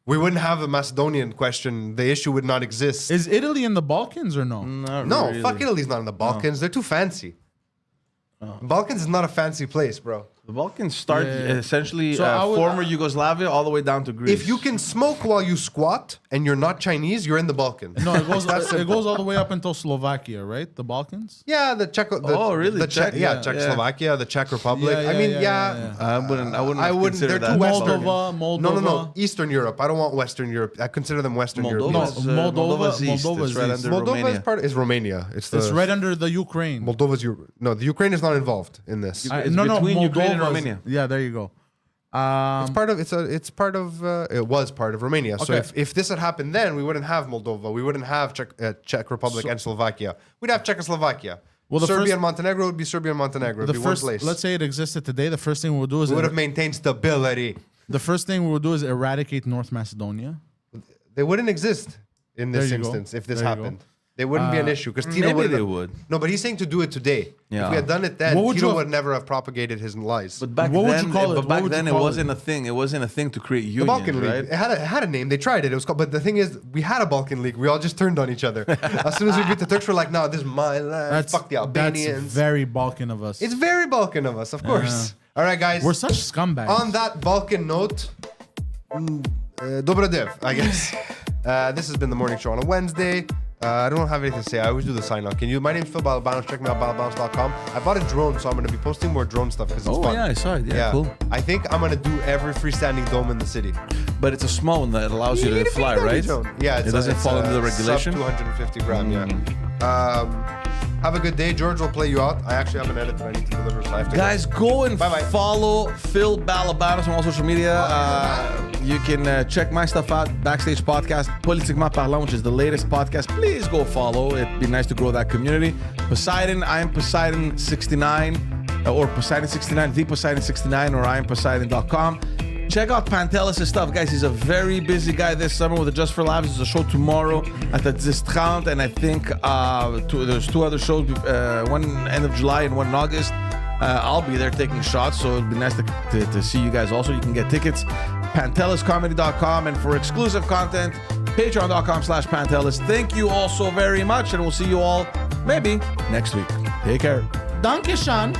We wouldn't have a Macedonian question. The issue would not exist. Is Italy in the Balkans or no? Not No, really. fuck Italy's not in the Balkans. They're too fancy. Balkans is not a fancy place, bro. The Balkans start Yeah. essentially So I would- former Yugoslavia all the way down to Greece. If you can smoke while you squat and you're not Chinese, you're in the Balkans. No, it goes all the way up until Slovakia, right? The Balkans. Yeah, the Czech. Oh, really? The Czech, Czech? yeah, Yeah, Czechoslovakia, the Czech Republic. Yeah, I mean, yeah, yeah. yeah, I wouldn't. I wouldn't. consider They're that too Western. Moldova. No. Eastern Europe. I don't want Western Europe. I consider them Western Moldova Europeans. is, Moldova- Moldova's east. Moldova's It's right east. under Moldova Romania. is Romania. It's It's right under the Ukraine. Moldova's No, the Ukraine is not involved in this. It's between Ukraine and Moldova's- Romania. Yeah, there you go. It's part of. It was part of Romania. So Okay. if this had happened then, we wouldn't have Moldova. We wouldn't have Czech Republic and Slovakia. We'd have Czechoslovakia. Well, the Serbia first- and Montenegro would be Serbia and Montenegro. It'd The be first, one place. let's say it existed today. The first thing we'll do is we would have maintained stability. the first thing we'll do is eradicate North Macedonia. They wouldn't exist in this There you go. instance if this There you go. happened. They wouldn't be an issue because Tito Maybe wouldn't they have- would. No, but he's saying to do it today. Yeah. If we had done it then, What would you Tito have- would never have propagated his lies. But back What would then, you call it? but What back would you then it call wasn't a thing. It wasn't a thing to create The unions, Balkan League. right? It had a name. They tried it. It was called. But the thing is, we had a Balkan League. We all just turned on each other. As soon as we beat the Turks, we're like, no, this is my land. Fuck the Albanians. That's very Balkan of us. It's very Balkan of us, of course. All right, guys. We're such scumbags. On that Balkan note, Dobrodev, I guess. This has been the morning show on a Wednesday. I don't have anything to say. I always do the sign off. Can you? My name's Phil Balabanos. Check me out, balabanos.com. I bought a drone, so I'm going to be posting more drone stuff because it's Oh fun. yeah, I saw it. Yeah, cool. I think I'm going to do every freestanding dome in the city. But it's a small one that allows you to need a fly, freestanding right? drone. Yeah, it doesn't fall into the regulation. Sub 250 gram, yeah. Have a good day. George will play you out. I actually have an edit that I need to deliver, so I have to Guys, go and Bye-bye. follow Phil Balabanos on all social media. You can check my stuff out. Backstage Podcast, Politiquement Parlant, which is the latest podcast. Please go follow. It'd be nice to grow that community. Poseidon, I am Poseidon69, or Poseidon69, the Poseidon69, or I am Poseidon.com. Check out Pantelis' stuff, guys. He's a very busy guy this summer with the Just for Laughs. There's a show tomorrow at the Discount, and I think there's two other shows, one end of July and one in August. I'll be there taking shots, so it'd be nice to see you guys also. You can get tickets, panteliscomedy.com, and for exclusive content, patreon.com/Pantelis. Thank you all so very much, and we'll see you all maybe next week. Take care. Danke schön.